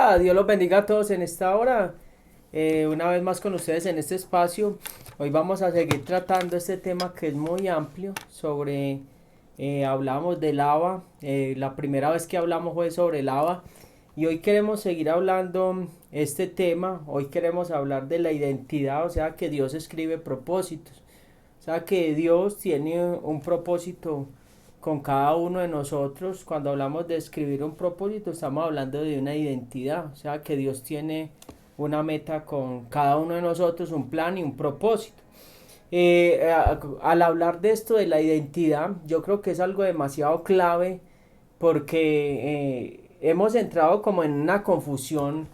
Hola, Dios los bendiga a todos en esta hora. Una vez más con ustedes en este espacio. Hoy vamos a seguir tratando este tema que es muy amplio sobre, hablamos de lava. La primera vez que hablamos fue sobre lava y hoy queremos seguir hablando este tema. Hoy queremos hablar de la identidad, o sea que Dios escribe propósitos. O sea que Dios tiene un propósito con cada uno de nosotros. Cuando hablamos de escribir un propósito, estamos hablando de una identidad. O sea que Dios tiene una meta con cada uno de nosotros, un plan y un propósito. Al hablar de esto de la identidad, yo creo que es algo demasiado clave porque hemos entrado como en una confusión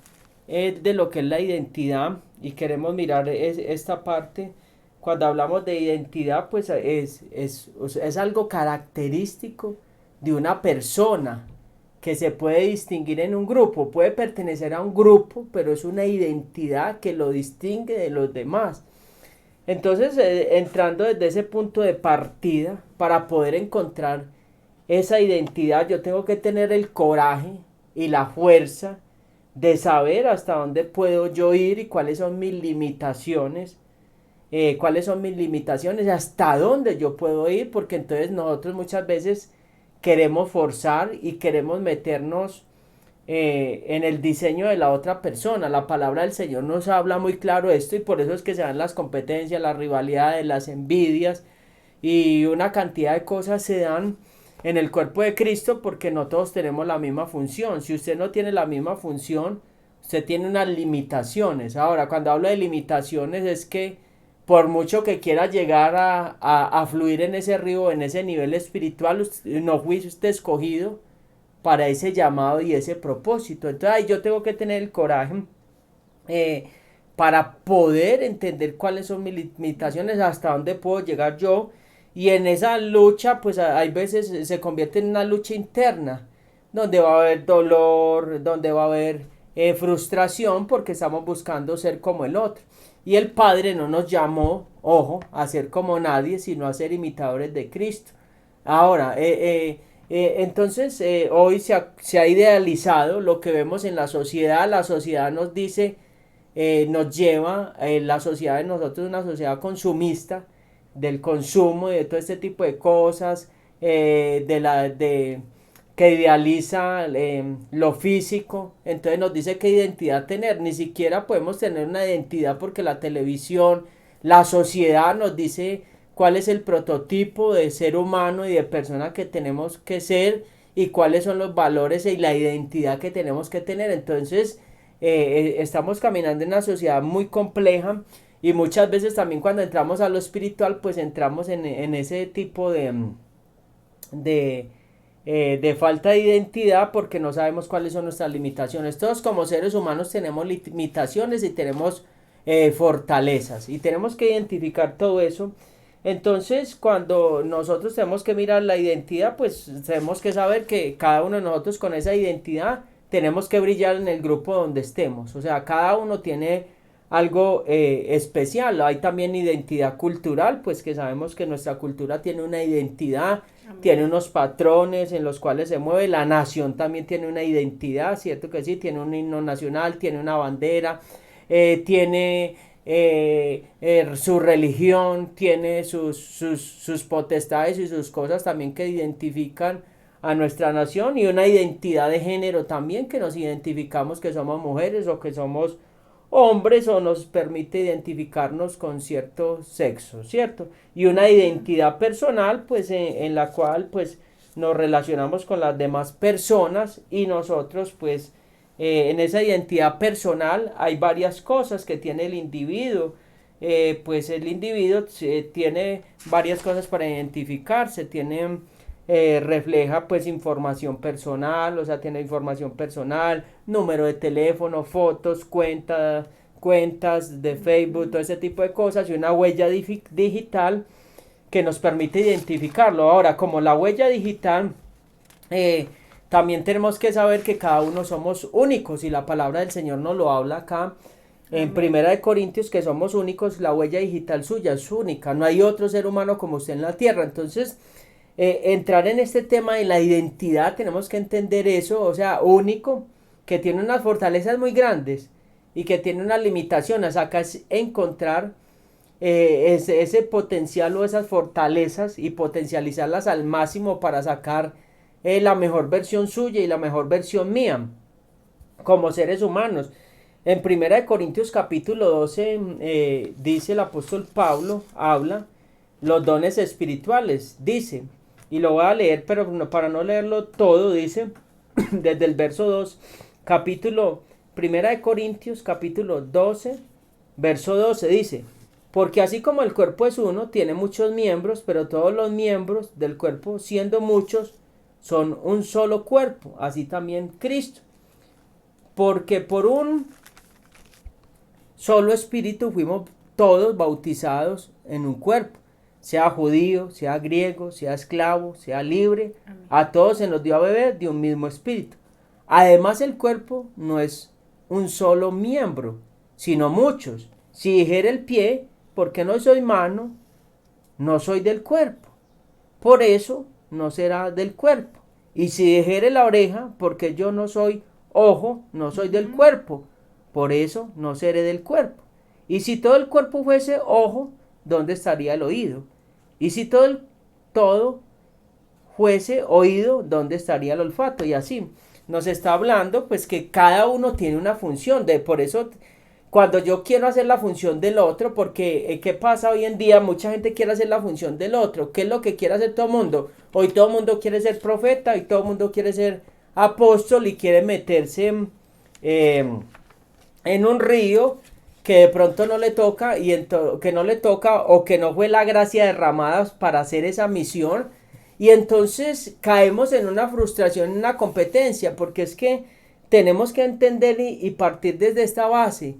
de lo que es la identidad y queremos mirar esta parte. Cuando hablamos de identidad, pues es algo característico de una persona que se puede distinguir en un grupo, puede pertenecer a un grupo, pero es una identidad que lo distingue de los demás. Entonces, entrando desde ese punto de partida, para poder encontrar esa identidad, yo tengo que tener el coraje y la fuerza de saber hasta dónde puedo yo ir y cuáles son mis limitaciones, hasta dónde yo puedo ir, porque entonces nosotros muchas veces queremos forzar y queremos meternos en el diseño de la otra persona. La palabra del Señor nos habla muy claro esto y por eso es que se dan las competencias, las rivalidades, las envidias y una cantidad de cosas se dan en el cuerpo de Cristo porque no todos tenemos la misma función. Si usted no tiene la misma función, usted tiene unas limitaciones. Ahora, cuando hablo de limitaciones es que por mucho que quiera llegar a fluir en ese río, en ese nivel espiritual, no fue usted escogido para ese llamado y ese propósito. Entonces ahí yo tengo que tener el coraje eh, para poder entender cuáles son mis limitaciones, hasta dónde puedo llegar yo. Y en esa lucha, pues hay veces se convierte en una lucha interna, donde va a haber dolor, donde va a haber frustración, porque estamos buscando ser como el otro. Y el Padre no nos llamó, ojo, a ser como nadie, sino a ser imitadores de Cristo. Ahora, entonces hoy se ha idealizado lo que vemos en la sociedad nos dice, nos lleva, la sociedad de nosotros es una sociedad consumista, del consumo y de todo este tipo de cosas, que idealiza lo físico, entonces nos dice qué identidad tener, ni siquiera podemos tener una identidad porque la televisión, la sociedad nos dice cuál es el prototipo de ser humano y de persona que tenemos que ser y cuáles son los valores y la identidad que tenemos que tener. Entonces estamos caminando en una sociedad muy compleja y muchas veces también cuando entramos a lo espiritual pues entramos en ese tipo de, de falta de identidad porque no sabemos cuáles son nuestras limitaciones. Todos como seres humanos tenemos limitaciones y tenemos fortalezas y tenemos que identificar todo eso. Entonces, cuando nosotros tenemos que mirar la identidad, pues tenemos que saber que cada uno de nosotros con esa identidad tenemos que brillar en el grupo donde estemos. O sea, cada uno tiene algo especial. Hay también identidad cultural, pues que sabemos que nuestra cultura tiene una identidad, amén, tiene unos patrones en los cuales se mueve. La nación también tiene una identidad, cierto que sí, tiene un himno nacional, tiene una bandera, tiene su religión, tiene sus potestades y sus cosas también que identifican a nuestra nación y una identidad de género también que nos identificamos que somos mujeres o que somos hombres o nos permite identificarnos con cierto sexo, ¿cierto? Y una identidad personal pues en la cual pues nos relacionamos con las demás personas y nosotros pues en esa identidad personal hay varias cosas que tiene el individuo. Pues el individuo tiene varias cosas para identificarse, tiene refleja pues información personal, o sea, tiene información personal, número de teléfono, fotos, cuentas de Facebook, todo ese tipo de cosas y una huella digital que nos permite identificarlo. Ahora, como la huella digital también tenemos que saber que cada uno somos únicos y la palabra del Señor nos lo habla acá en Primera de Corintios que somos únicos, la huella digital suya es única, no hay otro ser humano como usted en la tierra. Entonces, entrar en este tema de la identidad tenemos que entender eso, o sea, único, que tiene unas fortalezas muy grandes y que tiene unas limitaciones. Acá es encontrar ese potencial o esas fortalezas y potencializarlas al máximo para sacar la mejor versión suya y la mejor versión mía como seres humanos. En 1 Corintios capítulo 12 dice el apóstol Pablo, habla los dones espirituales, dice, y lo voy a leer, pero para no leerlo todo, dice, desde el verso 2, capítulo 1 Corintios capítulo 12, verso 12, dice, porque así como el cuerpo es uno, tiene muchos miembros, pero todos los miembros del cuerpo, siendo muchos, son un solo cuerpo, así también Cristo. Porque por un solo espíritu fuimos todos bautizados en un cuerpo, sea judío, sea griego, sea esclavo, sea libre, amén. A todos se nos dio a beber de un mismo espíritu. Además el cuerpo no es un solo miembro, sino muchos. Si dijera el pie, porque no soy mano, no soy del cuerpo, por eso no será del cuerpo. Y si dijere la oreja, porque yo no soy ojo, no soy del cuerpo, por eso no seré del cuerpo. Y si todo el cuerpo fuese ojo, ¿dónde estaría el oído? Y si todo fuese oído, ¿dónde estaría el olfato? Y así nos está hablando pues que cada uno tiene una función. Por eso cuando yo quiero hacer la función del otro, porque ¿qué pasa hoy en día? Mucha gente quiere hacer la función del otro. ¿Qué es lo que quiere hacer todo el mundo? Hoy todo el mundo quiere ser profeta y todo el mundo quiere ser apóstol y quiere meterse en un río que de pronto no le toca que no le toca o que no fue la gracia derramada para hacer esa misión, y entonces caemos en una frustración, en una competencia, porque es que tenemos que entender y partir desde esta base.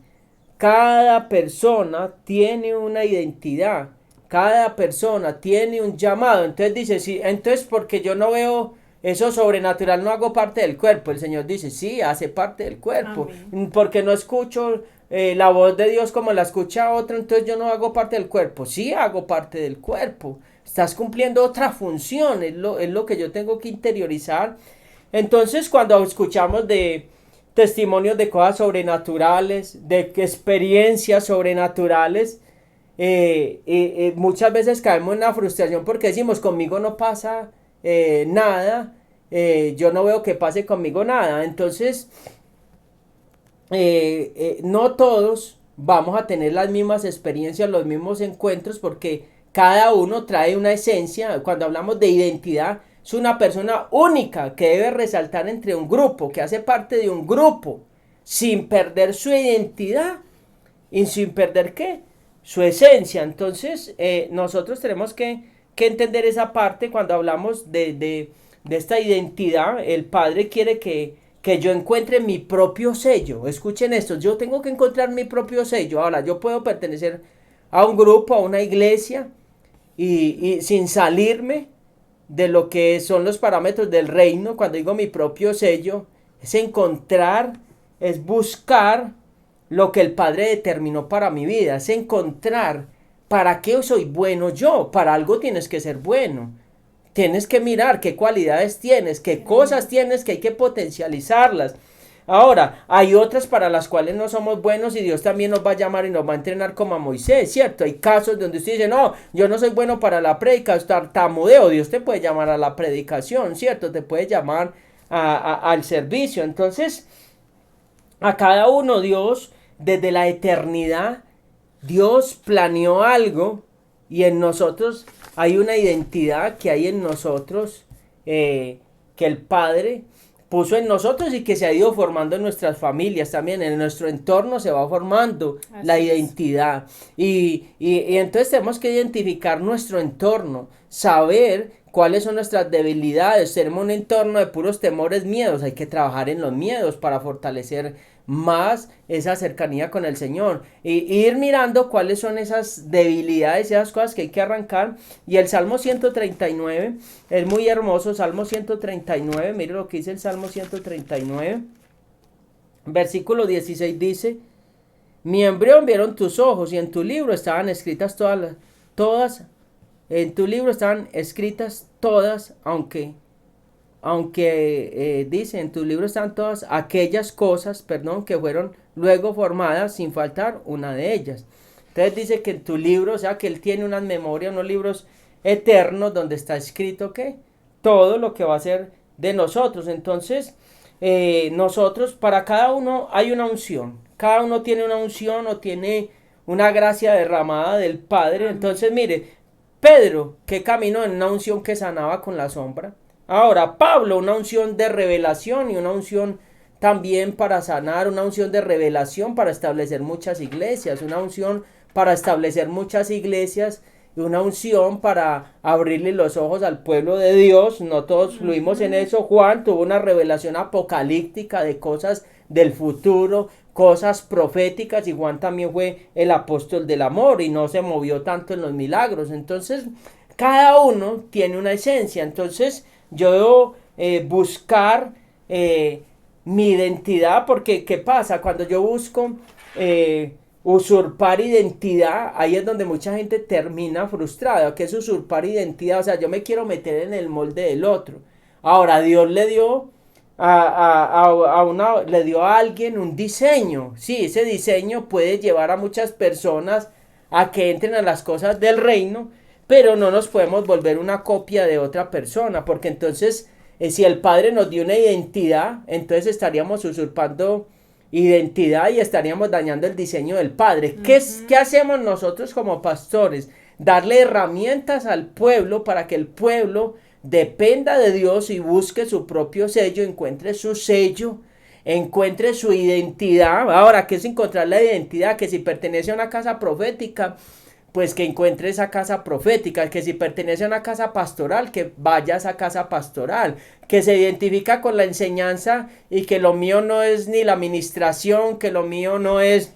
Cada persona tiene una identidad, cada persona tiene un llamado. Entonces dice, sí, entonces porque yo no veo eso sobrenatural, no hago parte del cuerpo. El Señor dice, sí, hace parte del cuerpo. Amén. Porque no escucho la voz de Dios como la escucha otro, entonces yo no hago parte del cuerpo. Sí, hago parte del cuerpo. Estás cumpliendo otra función, es lo que yo tengo que interiorizar. Entonces cuando escuchamos de testimonios de cosas sobrenaturales, de experiencias sobrenaturales, muchas veces caemos en la frustración porque decimos, conmigo no pasa nada, yo no veo que pase conmigo nada. Entonces no todos vamos a tener las mismas experiencias, los mismos encuentros, porque cada uno trae una esencia. Cuando hablamos de identidad, es una persona única que debe resaltar entre un grupo, que hace parte de un grupo, sin perder su identidad y sin perder ¿qué? Su esencia. Entonces nosotros tenemos que entender esa parte cuando hablamos de esta identidad. El Padre quiere que yo encuentre mi propio sello. Escuchen esto, yo tengo que encontrar mi propio sello. Ahora, yo puedo pertenecer a un grupo, a una iglesia, y sin salirme de lo que son los parámetros del reino. Cuando digo mi propio sello, es encontrar, es buscar lo que el Padre determinó para mi vida, es encontrar para qué soy bueno yo. Para algo tienes que ser bueno, tienes que mirar qué cualidades tienes, qué cosas tienes que hay que potencializarlas. Ahora, hay otras para las cuales no somos buenos y Dios también nos va a llamar y nos va a entrenar como a Moisés, ¿cierto? Hay casos donde usted dice, no, yo no soy bueno para la prédica, tartamudeo. Dios te puede llamar a la predicación, ¿cierto? Te puede llamar al servicio. Entonces, a cada uno Dios, desde la eternidad, Dios planeó algo, y en nosotros hay una identidad que hay en nosotros, que el Padre puso en nosotros y que se ha ido formando en nuestras familias también, en nuestro entorno se va formando la identidad. Y entonces tenemos que identificar nuestro entorno, saber cuáles son nuestras debilidades. Tenemos un entorno de puros temores, miedos, hay que trabajar en los miedos para fortalecer más esa cercanía con el Señor, y ir mirando cuáles son esas debilidades, esas cosas que hay que arrancar. Y el Salmo 139 es muy hermoso. Salmo 139, mire lo que dice el Salmo 139, versículo 16, dice: mi embrión vieron tus ojos, y en tu libro estaban escritas todas, en tu libro estaban escritas todas, aunque aunque dice, en tu libro están todas aquellas cosas, perdón, que fueron luego formadas sin faltar una de ellas. Entonces dice que en tu libro, o sea, que él tiene unas memorias, unos libros eternos donde está escrito que todo lo que va a ser de nosotros. Entonces, nosotros, para cada uno hay una unción. Cada uno tiene una unción o tiene una gracia derramada del Padre. Entonces, mire, Pedro, que caminó en una unción que sanaba con la sombra. Ahora, Pablo, una unción de revelación y una unción también para sanar, una unción de revelación para establecer muchas iglesias, una unción para establecer muchas iglesias y una unción para abrirle los ojos al pueblo de Dios. No todos fluimos en eso. Juan tuvo una revelación apocalíptica de cosas del futuro, cosas proféticas, y Juan también fue el apóstol del amor y no se movió tanto en los milagros. Entonces, cada uno tiene una esencia. Entonces, yo debo buscar mi identidad, porque ¿qué pasa? Cuando yo busco usurpar identidad, ahí es donde mucha gente termina frustrada. ¿Qué es usurpar identidad? O sea, yo me quiero meter en el molde del otro. Ahora, Dios le dio le dio a alguien un diseño. Sí, ese diseño puede llevar a muchas personas a que entren a las cosas del reino, pero no nos podemos volver una copia de otra persona, porque entonces si el Padre nos dio una identidad, entonces estaríamos usurpando identidad y estaríamos dañando el diseño del Padre. ¿Qué hacemos nosotros como pastores? Darle herramientas al pueblo para que el pueblo dependa de Dios y busque su propio sello, encuentre su sello, encuentre su identidad. Ahora, ¿qué es encontrar la identidad? Que si pertenece a una casa profética, pues que encuentre esa casa profética. Que si pertenece a una casa pastoral, que vaya a esa casa pastoral. Que se identifica con la enseñanza y que lo mío no es ni la administración, que lo mío no es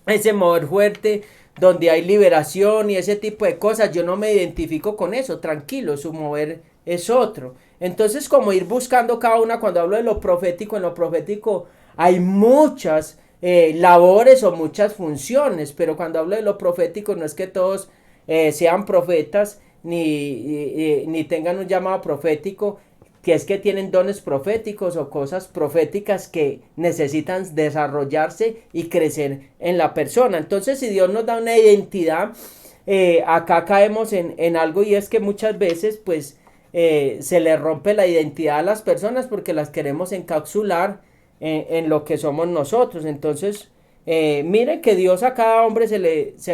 ese mover fuerte donde hay liberación y ese tipo de cosas. Yo no me identifico con eso, tranquilo, su mover es otro. Entonces, como ir buscando cada una. Cuando hablo de lo profético, en lo profético hay muchas labores o muchas funciones, pero cuando hablo de lo profético no es que todos sean profetas ni tengan un llamado profético, que es que tienen dones proféticos o cosas proféticas que necesitan desarrollarse y crecer en la persona. Entonces, si Dios nos da una identidad, acá caemos en algo, y es que muchas veces pues se le rompe la identidad a las personas porque las queremos encapsular en lo que somos nosotros. Entonces, miren que Dios a cada hombre se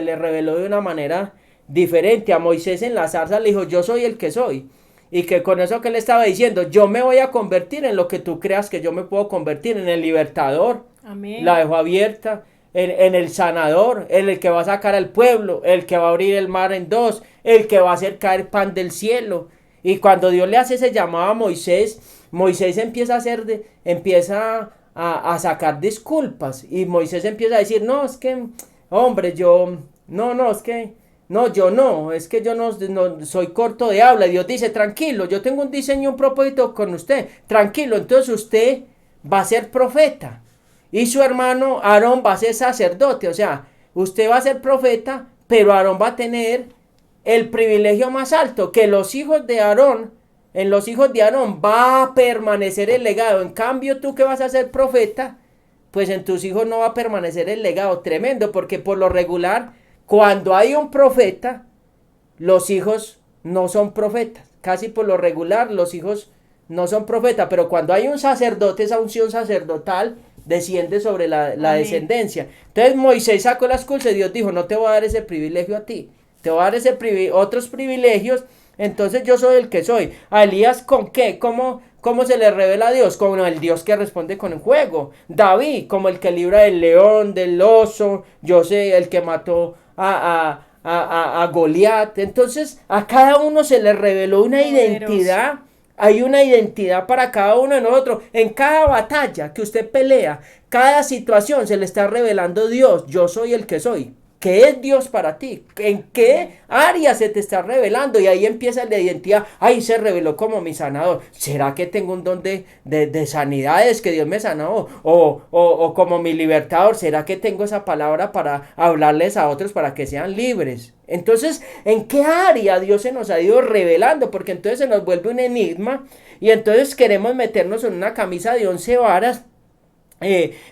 le reveló de una manera diferente. A Moisés en la zarza le dijo: yo soy el que soy. Y que con eso que le estaba diciendo, yo me voy a convertir en lo que tú creas que yo me puedo convertir, en el libertador. Amén. La dejo abierta, en el sanador, en el que va a sacar al pueblo, el que va a abrir el mar en dos, el que va a hacer caer pan del cielo. Y cuando Dios le hace ese llamado a Moisés, Moisés empieza a sacar disculpas. Y Moisés empieza a decir: no, es que, hombre, yo es que yo no soy corto de habla. Y Dios dice: tranquilo, yo tengo un diseño, un propósito con usted, tranquilo. Entonces usted va a ser profeta y su hermano Aarón va a ser sacerdote. O sea, usted va a ser profeta, pero Aarón va a tener el privilegio más alto, que los hijos de Aarón, en los hijos de Aarón va a permanecer el legado. En cambio, tú que vas a ser profeta, pues en tus hijos no va a permanecer el legado. Tremendo, porque por lo regular, cuando hay un profeta, los hijos no son profetas. Casi por lo regular, los hijos no son profetas. Pero cuando hay un sacerdote, esa unción sacerdotal desciende sobre la descendencia. Entonces Moisés sacó las cosas y Dios dijo: no te voy a dar ese privilegio a ti, te voy a dar otros privilegios. Entonces yo soy el que soy. ¿A Elías con qué? ¿Cómo se le revela a Dios? Como el Dios que responde con el fuego. David, como el que libra del león, del oso. Yo sé, el que mató a Goliat. Entonces a cada uno se le reveló una identidad. Hay una identidad para cada uno de nosotros. En cada batalla que usted pelea, cada situación, se le está revelando Dios: yo soy el que soy. ¿Qué es Dios para ti? ¿En qué área se te está revelando? Y ahí empieza la identidad. Ay, se reveló como mi sanador. ¿Será que tengo un don de sanidades que Dios me sanó? O como mi libertador. ¿Será que tengo esa palabra para hablarles a otros para que sean libres? Entonces, ¿en qué área Dios se nos ha ido revelando? Porque entonces se nos vuelve un enigma y entonces queremos meternos en una camisa de 11 varas,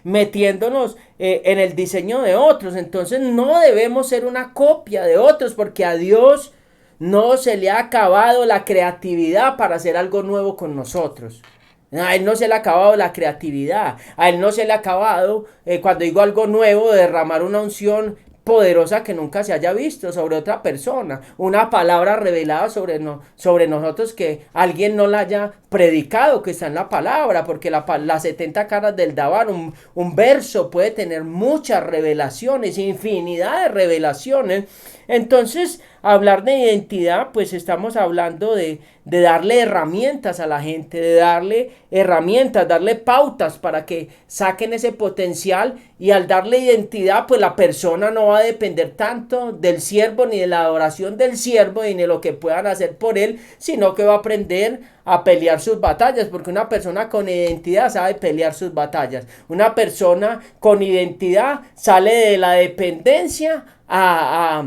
metiéndonos en el diseño de otros. Entonces no debemos ser una copia de otros, porque a Dios no se le ha acabado la creatividad para hacer algo nuevo con nosotros. A él no se le ha acabado la creatividad, a él no se le ha acabado, cuando digo algo nuevo, derramar una unción poderosa que nunca se haya visto sobre otra persona, una palabra revelada sobre nosotros que alguien no la haya predicado, que está en la palabra, porque las 70 caras del Dabar, un verso puede tener muchas revelaciones, infinidad de revelaciones. Entonces, hablar de identidad, pues estamos hablando de darle herramientas a la gente, de darle herramientas, darle pautas para que saquen ese potencial, y al darle identidad, pues la persona no va a depender tanto del siervo, ni de la adoración del siervo, ni de lo que puedan hacer por él, sino que va a aprender a pelear sus batallas, porque una persona con identidad sabe pelear sus batallas. Una persona con identidad sale de la dependencia a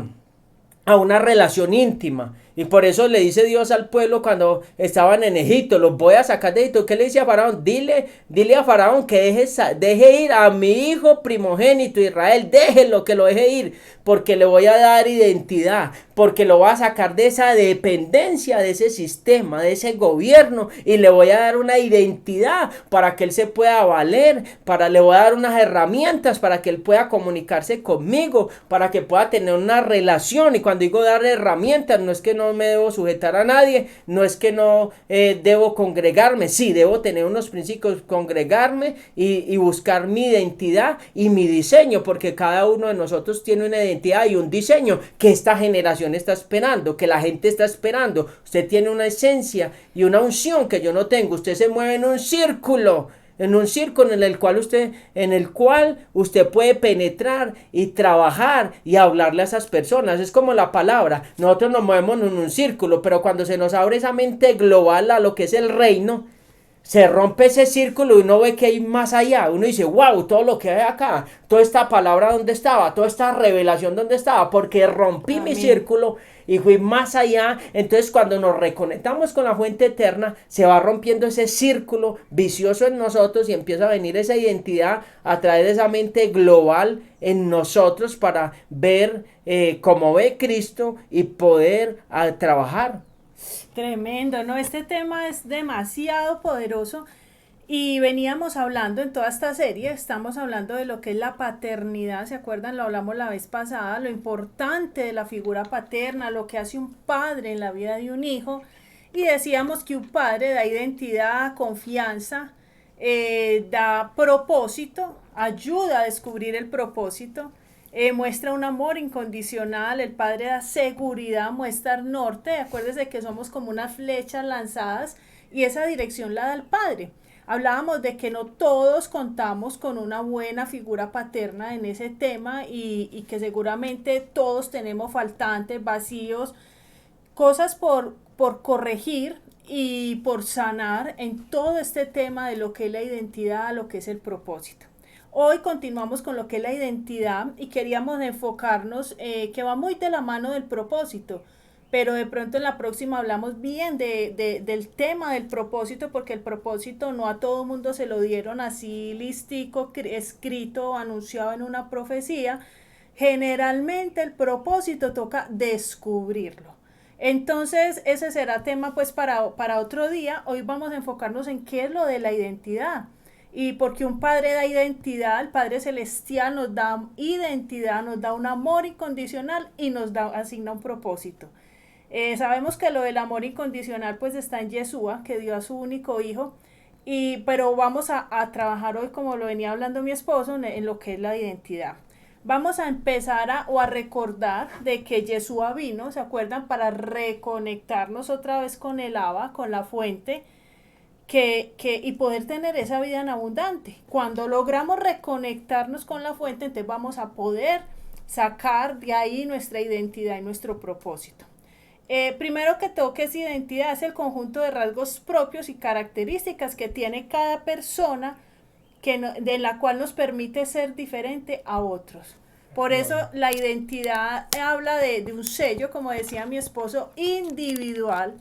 una relación íntima. Y por eso le dice Dios al pueblo cuando estaban en Egipto: los voy a sacar de Egipto. ¿Qué le dice a Faraón? Dile a Faraón que deje ir a mi hijo primogénito Israel. Déjelo, que lo deje ir, porque le voy a dar identidad, porque lo voy a sacar de esa dependencia, de ese sistema, de ese gobierno, y le voy a dar una identidad para que él se pueda valer, le voy a dar unas herramientas para que él pueda comunicarse conmigo, para que pueda tener una relación. Y cuando digo dar herramientas, no es que no me debo sujetar a nadie, no es que no debo congregarme, sí, debo tener unos principios, congregarme y buscar mi identidad y mi diseño, porque cada uno de nosotros tiene una identidad y un diseño que esta generación está esperando, que la gente está esperando. Usted tiene una esencia y una unción que yo no tengo. Usted se mueve en un círculo en el cual usted puede penetrar y trabajar y hablarle a esas personas. Es como la palabra, nosotros nos movemos en un círculo, pero cuando se nos abre esa mente global a lo que es el reino, se rompe ese círculo y uno ve que hay más allá. Uno dice: wow, todo lo que hay acá, toda esta palabra dónde estaba, toda esta revelación dónde estaba, porque rompí mi círculo y fui más allá. Entonces, cuando nos reconectamos con la fuente eterna, se va rompiendo ese círculo vicioso en nosotros y empieza a venir esa identidad a través de esa mente global en nosotros, para ver cómo ve Cristo y poder trabajar. Tremendo, ¿no? Este tema es demasiado poderoso y veníamos hablando en toda esta serie, estamos hablando de lo que es la paternidad. ¿Se acuerdan? Lo hablamos la vez pasada, lo importante de la figura paterna, lo que hace un padre en la vida de un hijo, y decíamos que un padre da identidad, confianza, da propósito, ayuda a descubrir el propósito, muestra un amor incondicional. El padre da seguridad, muestra norte. Acuérdese que somos como unas flechas lanzadas y esa dirección la da el padre. Hablábamos de que no todos contamos con una buena figura paterna en ese tema, y que seguramente todos tenemos faltantes, vacíos, cosas por corregir y por sanar en todo este tema de lo que es la identidad, lo que es el propósito. Hoy continuamos con lo que es la identidad y queríamos enfocarnos, que va muy de la mano del propósito, pero de pronto en la próxima hablamos bien del tema del propósito, porque el propósito no a todo mundo se lo dieron así listico, escrito, anunciado en una profecía. Generalmente el propósito toca descubrirlo. Entonces ese será tema pues para otro día. Hoy vamos a enfocarnos en qué es lo de la identidad. Y porque un padre da identidad, el Padre Celestial nos da identidad, nos da un amor incondicional y nos asigna un propósito. Sabemos que lo del amor incondicional pues está en Yeshua, que dio a su único hijo, pero vamos a trabajar hoy, como lo venía hablando mi esposo, en lo que es la identidad. Vamos a empezar a recordar de que Yeshua vino, ¿se acuerdan? Para reconectarnos otra vez con el Abba, con la fuente, y poder tener esa vida en abundante. Cuando logramos reconectarnos con la fuente, entonces vamos a poder sacar de ahí nuestra identidad y nuestro propósito. Primero que todo, ¿qué es identidad? Es el conjunto de rasgos propios y características que tiene cada persona de la cual nos permite ser diferente a otros. Por eso la identidad habla de un sello, como decía mi esposo, individual,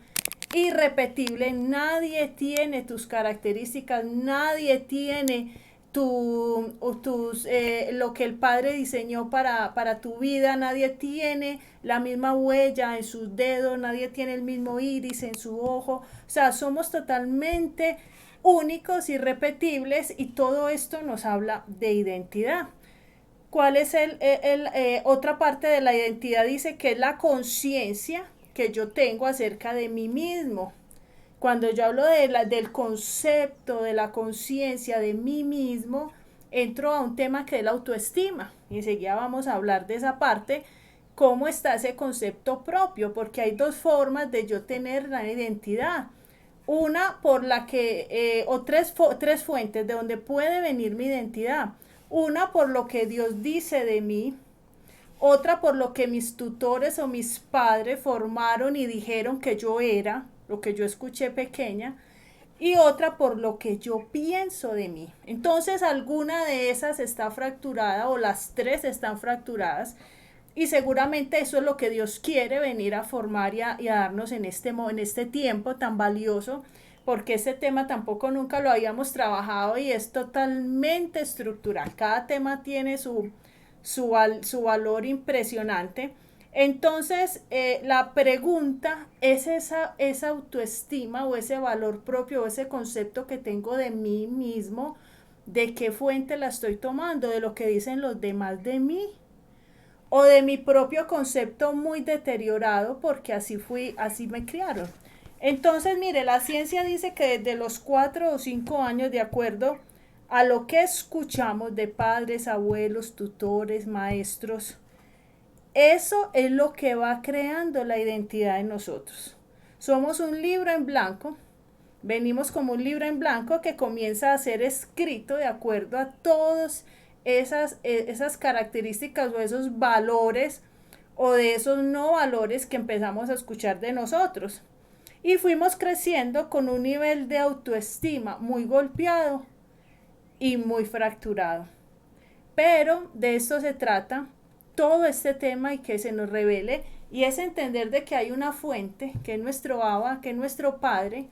irrepetible. Nadie tiene tus características, nadie tiene lo que el Padre diseñó para tu vida, nadie tiene la misma huella en sus dedos, nadie tiene el mismo iris en su ojo. O sea, somos totalmente únicos, irrepetibles, y todo esto nos habla de identidad. ¿Cuál es otra parte de la identidad? Dice que es la conciencia que yo tengo acerca de mí mismo. Cuando yo hablo del concepto, de la conciencia de mí mismo, entro a un tema que es la autoestima. Y enseguida vamos a hablar de esa parte, cómo está ese concepto propio, porque hay dos formas de yo tener la identidad. Una por la que, o tres fuentes de donde puede venir mi identidad. Una por lo que Dios dice de mí, otra por lo que mis tutores o mis padres formaron y dijeron que yo era, lo que yo escuché pequeña, y otra por lo que yo pienso de mí. Entonces alguna de esas está fracturada o las tres están fracturadas, y seguramente eso es lo que Dios quiere venir a formar y a darnos en este tiempo tan valioso, porque este tema tampoco nunca lo habíamos trabajado y es totalmente estructural. Cada tema tiene su valor impresionante. Entonces, la pregunta es esa autoestima o ese valor propio o ese concepto que tengo de mí mismo, ¿de qué fuente la estoy tomando? ¿De lo que dicen los demás de mí? ¿O de mi propio concepto muy deteriorado porque así me criaron? Entonces, mire, la ciencia dice que desde los 4 o 5 años, de acuerdo a lo que escuchamos de padres, abuelos, tutores, maestros, eso es lo que va creando la identidad en nosotros. Somos un libro en blanco, venimos como un libro en blanco que comienza a ser escrito de acuerdo a todas esas características o esos valores o de esos no valores que empezamos a escuchar de nosotros. Y fuimos creciendo con un nivel de autoestima muy golpeado y muy fracturado. Pero de esto se trata todo este tema, y que se nos revele, y es entender de que hay una fuente, que es nuestro Abba, que es nuestro Padre,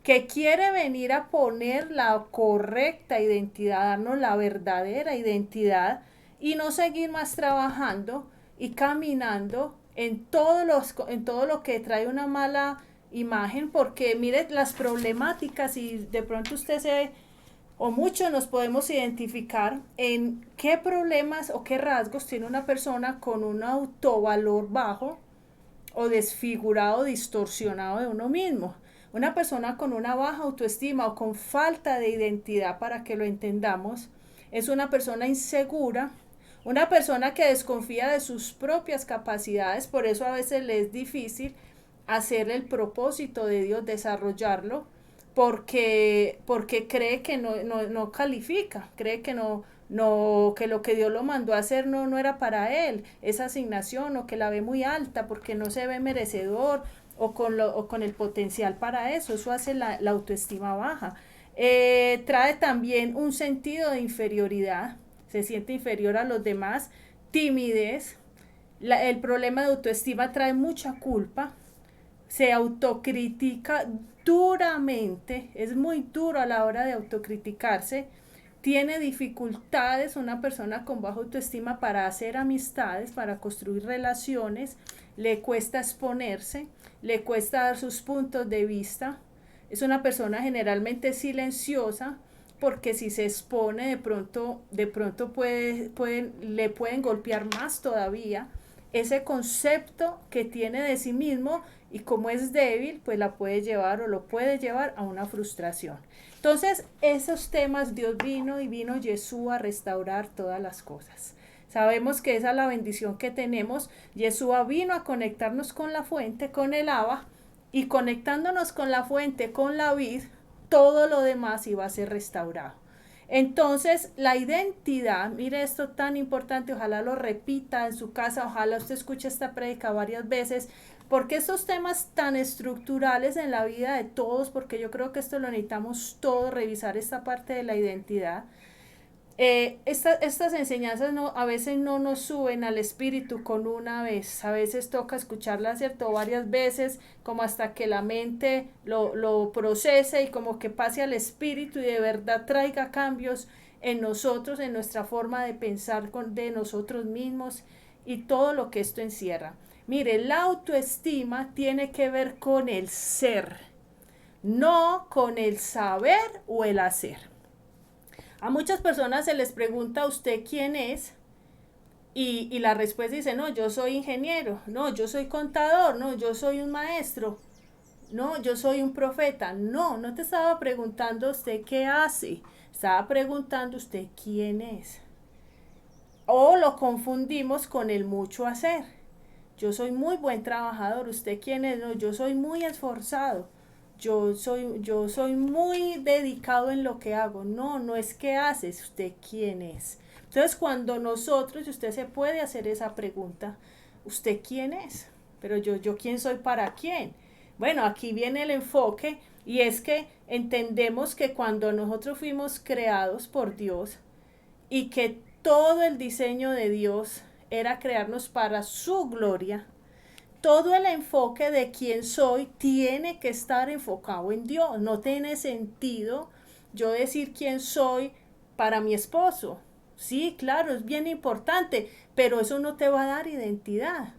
que quiere venir a poner la correcta identidad, darnos la verdadera identidad, y no seguir más trabajando y caminando en todo lo que trae una mala imagen, porque mire las problemáticas, y de pronto o muchos nos podemos identificar en qué problemas o qué rasgos tiene una persona con un autovalor bajo o desfigurado, distorsionado de uno mismo. Una persona con una baja autoestima o con falta de identidad, para que lo entendamos, es una persona insegura, una persona que desconfía de sus propias capacidades. Por eso a veces le es difícil hacer el propósito de Dios, desarrollarlo, porque cree que no califica, cree que que lo que Dios lo mandó a hacer no era para él, esa asignación, o que la ve muy alta porque no se ve merecedor o con el potencial para eso hace la autoestima baja. Trae también un sentido de inferioridad, se siente inferior a los demás, timidez. El problema de autoestima trae mucha culpa, se autocritica duramente, es muy duro a la hora de autocriticarse, tiene dificultades una persona con baja autoestima para hacer amistades, para construir relaciones, le cuesta exponerse, le cuesta dar sus puntos de vista, es una persona generalmente silenciosa, porque si se expone de pronto le pueden golpear más todavía ese concepto que tiene de sí mismo, y como es débil, pues la puede llevar o lo puede llevar a una frustración. Entonces, esos temas Dios vino Jesús a restaurar todas las cosas. Sabemos que esa es la bendición que tenemos. Yeshua vino a conectarnos con la fuente, con el Abba, y conectándonos con la fuente, con la vid, todo lo demás iba a ser restaurado. Entonces, la identidad, mire esto tan importante, ojalá lo repita en su casa, ojalá usted escuche esta prédica varias veces, porque estos temas tan estructurales en la vida de todos, porque yo creo que esto lo necesitamos todos, revisar esta parte de la identidad. Estas enseñanzas a veces no nos suben al espíritu con una vez, a veces toca escucharlas, ¿cierto? Varias veces, como hasta que la mente lo procese y como que pase al espíritu y de verdad traiga cambios en nosotros, en nuestra forma de pensar de nosotros mismos y todo lo que esto encierra. Mire, la autoestima tiene que ver con el ser, no con el saber o el hacer. A muchas personas se les pregunta a usted quién es y la respuesta dice, no, yo soy ingeniero, no, yo soy contador, no, yo soy un maestro, no, yo soy un profeta. No, no te estaba preguntando usted qué hace, estaba preguntando usted quién es. O lo confundimos con el mucho hacer. Yo soy muy buen trabajador, usted quién es, no, yo soy muy esforzado. Yo soy muy dedicado en lo que hago. No, no es qué haces, usted quién es. Entonces, cuando nosotros, y usted se puede hacer esa pregunta, ¿usted quién es? Pero yo quién soy para quién. Bueno, aquí viene el enfoque y es que entendemos que cuando nosotros fuimos creados por Dios y que todo el diseño de Dios era crearnos para su gloria, todo el enfoque de quién soy tiene que estar enfocado en Dios. No tiene sentido yo decir quién soy para mi esposo. Sí, claro, es bien importante, pero eso no te va a dar identidad.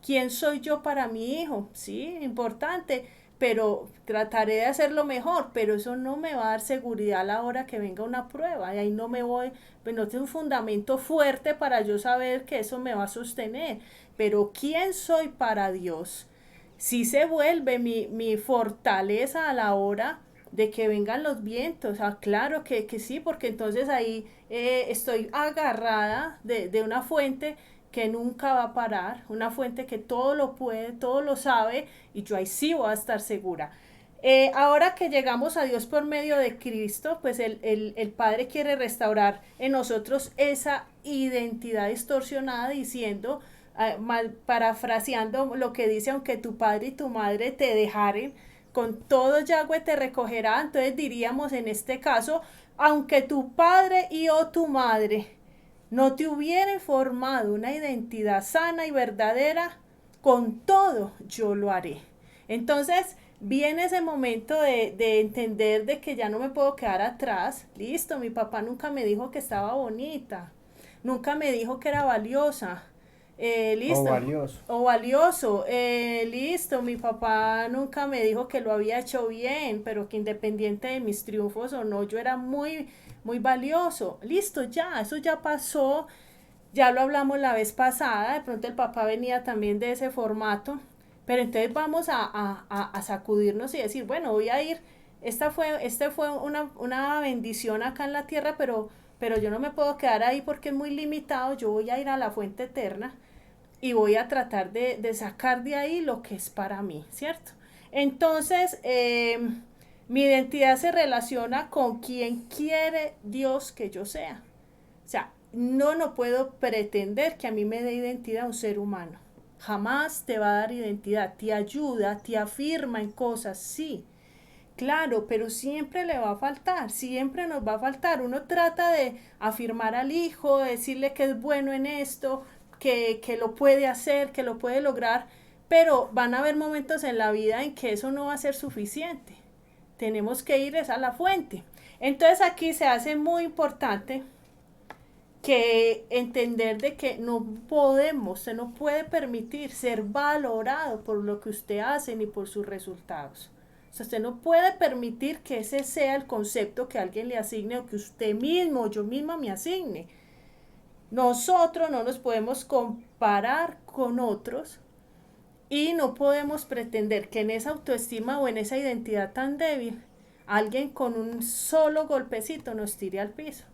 ¿Quién soy yo para mi hijo? Sí, importante, pero trataré de hacerlo mejor, pero eso no me va a dar seguridad a la hora que venga una prueba. Y ahí no me voy, pues no tengo un fundamento fuerte para yo saber que eso me va a sostener. Pero ¿quién soy para Dios? Si se vuelve mi fortaleza a la hora de que vengan los vientos. Ah, claro que sí, porque entonces ahí estoy agarrada de una fuente que nunca va a parar, una fuente que todo lo puede, todo lo sabe, y yo ahí sí voy a estar segura. Ahora que llegamos a Dios por medio de Cristo, pues el Padre quiere restaurar en nosotros esa identidad distorsionada diciendo, mal, parafraseando lo que dice, aunque tu padre y tu madre te dejaren, con todo Yahweh te recogerá. Entonces diríamos en este caso, aunque tu padre y o tu madre no te hubieran formado una identidad sana y verdadera, con todo yo lo haré. Entonces viene ese momento de entender de que ya no me puedo quedar atrás. Listo, mi papá nunca me dijo que estaba bonita, nunca me dijo que era valiosa. O Listo, valioso. o valioso, listo, mi papá nunca me dijo que lo había hecho bien, pero que independiente de mis triunfos o no, yo era muy, muy valioso. Listo, ya, eso ya pasó, ya lo hablamos la vez pasada, de pronto el papá venía también de ese formato, pero entonces vamos a sacudirnos y decir, bueno, voy a ir, este fue una bendición acá en la tierra, pero yo no me puedo quedar ahí porque es muy limitado, yo voy a ir a la fuente eterna y voy a tratar de sacar de ahí lo que es para mí, ¿cierto? Entonces, mi identidad se relaciona con quien quiere Dios que yo sea. O sea, no puedo pretender que a mí me dé identidad un ser humano. Jamás te va a dar identidad. Te ayuda, te afirma en cosas, sí. Claro, pero siempre le va a faltar, siempre nos va a faltar. Uno trata de afirmar al hijo, de decirle que es bueno en esto, que lo puede hacer, que lo puede lograr, pero van a haber momentos en la vida en que eso no va a ser suficiente. Tenemos que ir a la fuente. Entonces aquí se hace muy importante que entender de que no podemos, se no puede permitir ser valorado por lo que usted hace ni por sus resultados. O sea, usted no puede permitir que ese sea el concepto que alguien le asigne o que usted mismo, yo misma me asigne. Nosotros no nos podemos comparar con otros y no podemos pretender que en esa autoestima o en esa identidad tan débil, alguien con un solo golpecito nos tire al piso.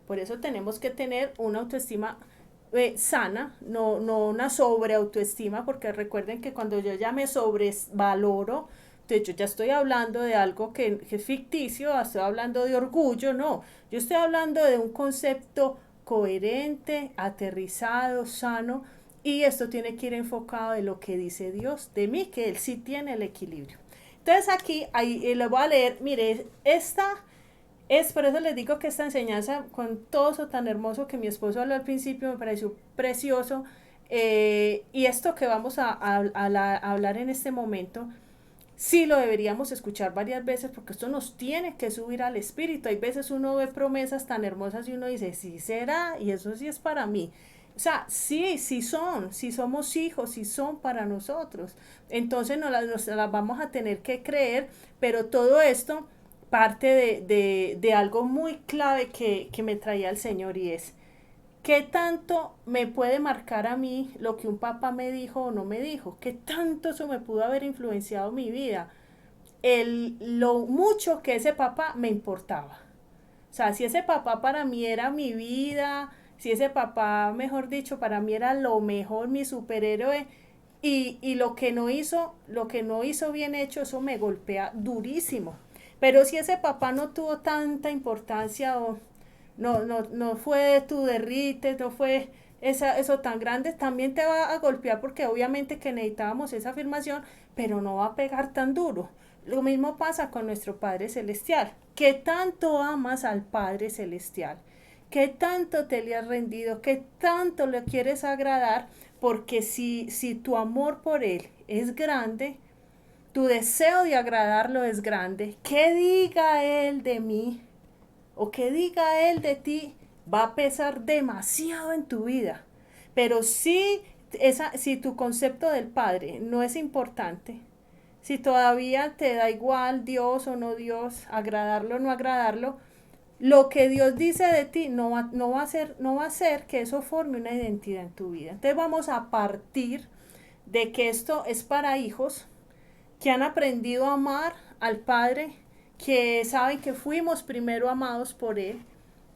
Por eso tenemos que tener una autoestima sana, no una sobreautoestima, porque recuerden que cuando yo ya me sobrevaloro, Entonces yo ya estoy hablando de algo que es ficticio, estoy hablando de orgullo, no. Yo estoy hablando de un concepto coherente, aterrizado, sano, y esto tiene que ir enfocado en lo que dice Dios de mí, que Él sí tiene el equilibrio. Entonces aquí, ahí le voy a leer, mire, esta es, por eso les digo que esta enseñanza, con todo eso tan hermoso que mi esposo habló al principio, me pareció precioso, y esto que vamos a hablar en este momento, sí lo deberíamos escuchar varias veces porque esto nos tiene que subir al espíritu. Hay veces uno ve promesas tan hermosas y uno dice, sí será, y eso sí es para mí. O sea, sí, sí son, sí somos hijos, sí son para nosotros. Entonces nos las vamos a tener que creer, pero todo esto parte de algo muy clave que me traía el Señor, y es, ¿qué tanto me puede marcar a mí lo que un papá me dijo o no me dijo? ¿Qué tanto eso me pudo haber influenciado mi vida? Lo mucho que ese papá me importaba. O sea, si ese papá para mí era mi vida, si ese papá, mejor dicho, para mí era lo mejor, mi superhéroe, y lo que no hizo bien hecho, eso me golpea durísimo. Pero si ese papá no tuvo tanta importancia, o no fue tu derrite, no fue eso tan grande, también te va a golpear, porque obviamente que necesitábamos esa afirmación, pero no va a pegar tan duro. Lo mismo pasa con nuestro Padre Celestial. ¿Qué tanto amas al Padre Celestial? ¿Qué tanto te le has rendido? ¿Qué tanto le quieres agradar? Porque si tu amor por Él es grande, tu deseo de agradarlo es grande, ¿qué diga Él de mí o qué diga Él de ti? Va a pesar demasiado en tu vida. Pero si tu concepto del Padre no es importante, si todavía te da igual Dios o no Dios, agradarlo o no agradarlo, lo que Dios dice de ti no va a ser que eso forme una identidad en tu vida. Entonces vamos a partir de que esto es para hijos que han aprendido a amar al Padre, que saben que fuimos primero amados por Él,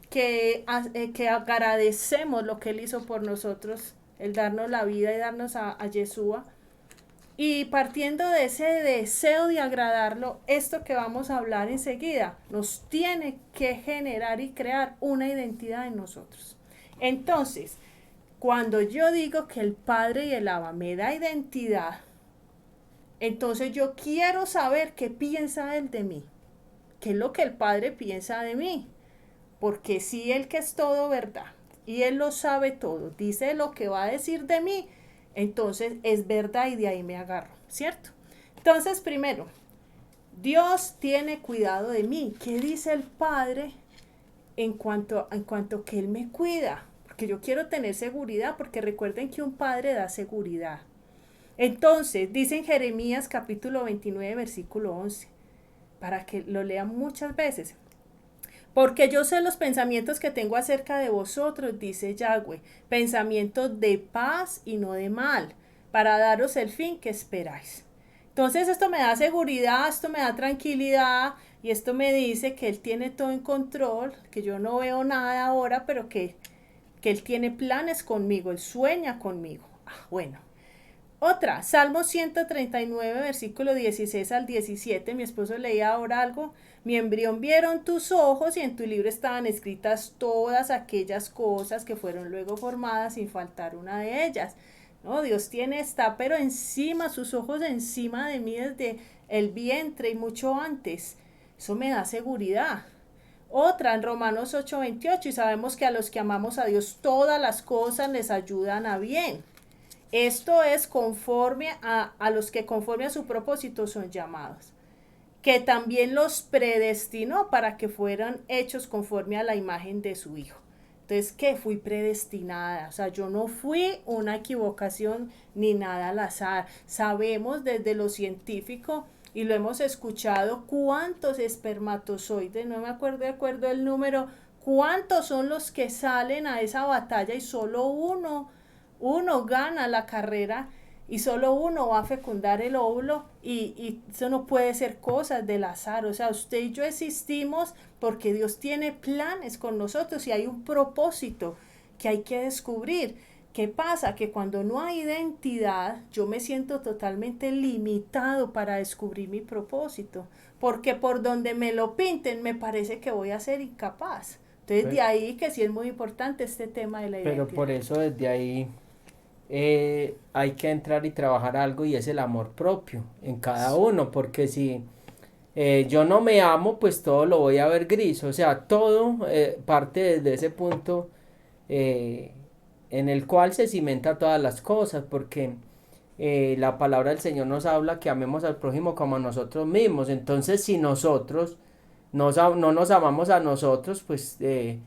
que agradecemos lo que Él hizo por nosotros, el darnos la vida y darnos a Yeshua. Y partiendo de ese deseo de agradarlo, esto que vamos a hablar enseguida nos tiene que generar y crear una identidad en nosotros. Entonces, cuando yo digo que el Padre y el Abba me da identidad, entonces yo quiero saber qué piensa Él de mí, qué es lo que el Padre piensa de mí, porque si Él, que es todo verdad y Él lo sabe todo, dice lo que va a decir de mí, entonces es verdad y de ahí me agarro, ¿cierto? Entonces, primero, Dios tiene cuidado de mí. ¿Qué dice el Padre en cuanto que Él me cuida? Porque yo quiero tener seguridad, porque recuerden que un padre da seguridad. Entonces, dice en Jeremías capítulo 29, versículo 11, para que lo lean muchas veces. Porque yo sé los pensamientos que tengo acerca de vosotros, dice Yahweh, pensamientos de paz y no de mal, para daros el fin que esperáis. Entonces esto me da seguridad, esto me da tranquilidad, y esto me dice que Él tiene todo en control, que yo no veo nada ahora, pero que Él tiene planes conmigo, Él sueña conmigo. Bueno. Otra, Salmo 139, versículo 16 al 17, mi esposo leía ahora algo. Mi embrión vieron tus ojos y en tu libro estaban escritas todas aquellas cosas que fueron luego formadas sin faltar una de ellas. No, Dios está pero encima, sus ojos encima de mí desde el vientre y mucho antes. Eso me da seguridad. Otra en Romanos 8:28, y sabemos que a los que amamos a Dios todas las cosas les ayudan a bien. Esto es conforme a los que conforme a su propósito son llamados, que también los predestinó para que fueran hechos conforme a la imagen de su Hijo. Entonces, que fui predestinada, o sea, yo no fui una equivocación ni nada al azar. Sabemos desde lo científico y lo hemos escuchado cuántos espermatozoides, no me acuerdo el número, cuántos son los que salen a esa batalla y solo uno gana la carrera y solo uno va a fecundar el óvulo, y eso no puede ser cosas del azar. O sea, usted y yo existimos porque Dios tiene planes con nosotros y hay un propósito que hay que descubrir. ¿Qué pasa? Que cuando no hay identidad, yo me siento totalmente limitado para descubrir mi propósito, porque por donde me lo pinten me parece que voy a ser incapaz. Entonces de Pe- ahí que sí es muy importante este tema de la Pero identidad. por eso desde ahí hay que entrar y trabajar algo y es el amor propio en cada uno, porque si yo no me amo, pues todo lo voy a ver gris, o sea, todo parte desde ese punto eh, en el cual se cimenta todas las cosas, porque la palabra del Señor nos habla que amemos al prójimo como a nosotros mismos. Entonces, si nosotros no nos amamos a nosotros, pues de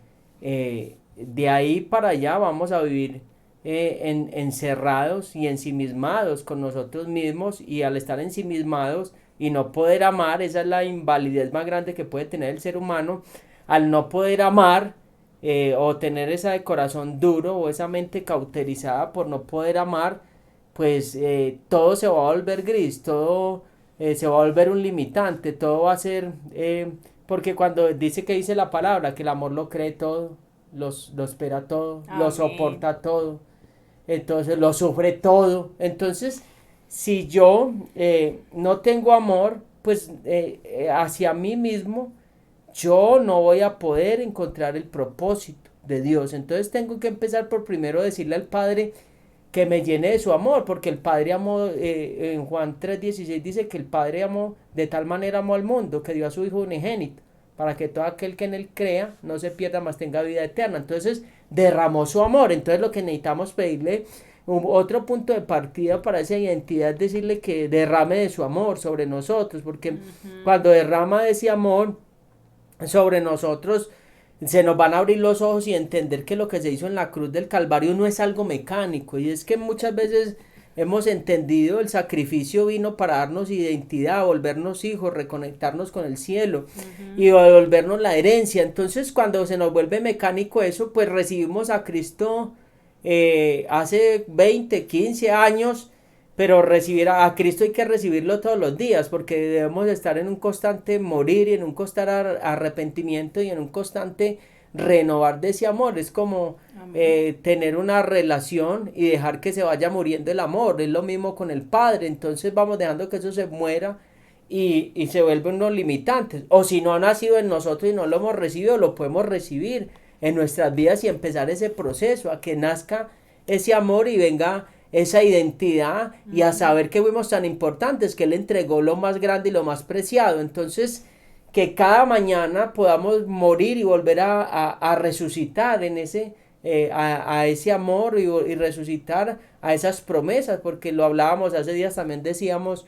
ahí para allá vamos a vivir encerrados y ensimismados con nosotros mismos, y al estar ensimismados y no poder amar, esa es la invalidez más grande que puede tener el ser humano, al no poder amar, o tener esa de corazón duro o esa mente cauterizada por no poder amar, pues todo se va a volver gris, todo se va a volver un limitante, todo va a ser, porque cuando dice que dice la palabra, que el amor lo cree todo, lo espera todo, lo Amén. soporta todo, entonces lo sufre todo. Entonces, si yo no tengo amor, pues hacia mí mismo, yo no voy a poder encontrar el propósito de Dios. Entonces tengo que empezar por primero decirle al Padre que me llene de su amor, porque el Padre amó, en Juan 3:16 dice que el Padre amó, de tal manera amó al mundo, que dio a su Hijo unigénito, para que todo aquel que en él crea no se pierda, mas tenga vida eterna. Entonces derramó su amor. Entonces lo que necesitamos pedirle, otro punto de partida para esa identidad, es decirle que derrame de su amor sobre nosotros, porque Ujú. cuando derrama de ese amor sobre nosotros, se nos van a abrir los ojos y entender que lo que se hizo en la cruz del Calvario no es algo mecánico. Y es que muchas veces hemos entendido el sacrificio vino para darnos identidad, volvernos hijos, reconectarnos con el cielo y Ujú. devolvernos la herencia. Entonces cuando se nos vuelve mecánico eso, pues recibimos a Cristo hace 20 15 años, pero recibir a Cristo hay que recibirlo todos los días, porque debemos estar en un constante morir y en un constante arrepentimiento y en un constante renovar de ese amor. Es como Amén. tener una relación y dejar que se vaya muriendo el amor. Es lo mismo con el Padre. Entonces vamos dejando que eso se muera y se vuelven unos limitantes. O si no ha nacido en nosotros y no lo hemos recibido, lo podemos recibir en nuestras vidas y empezar ese proceso a que nazca ese amor y venga esa identidad y a Ujú. saber que fuimos tan importantes, que Él entregó lo más grande y lo más preciado. Entonces, que cada mañana podamos morir y volver a resucitar en ese, a ese amor y resucitar a esas promesas, porque lo hablábamos hace días, también decíamos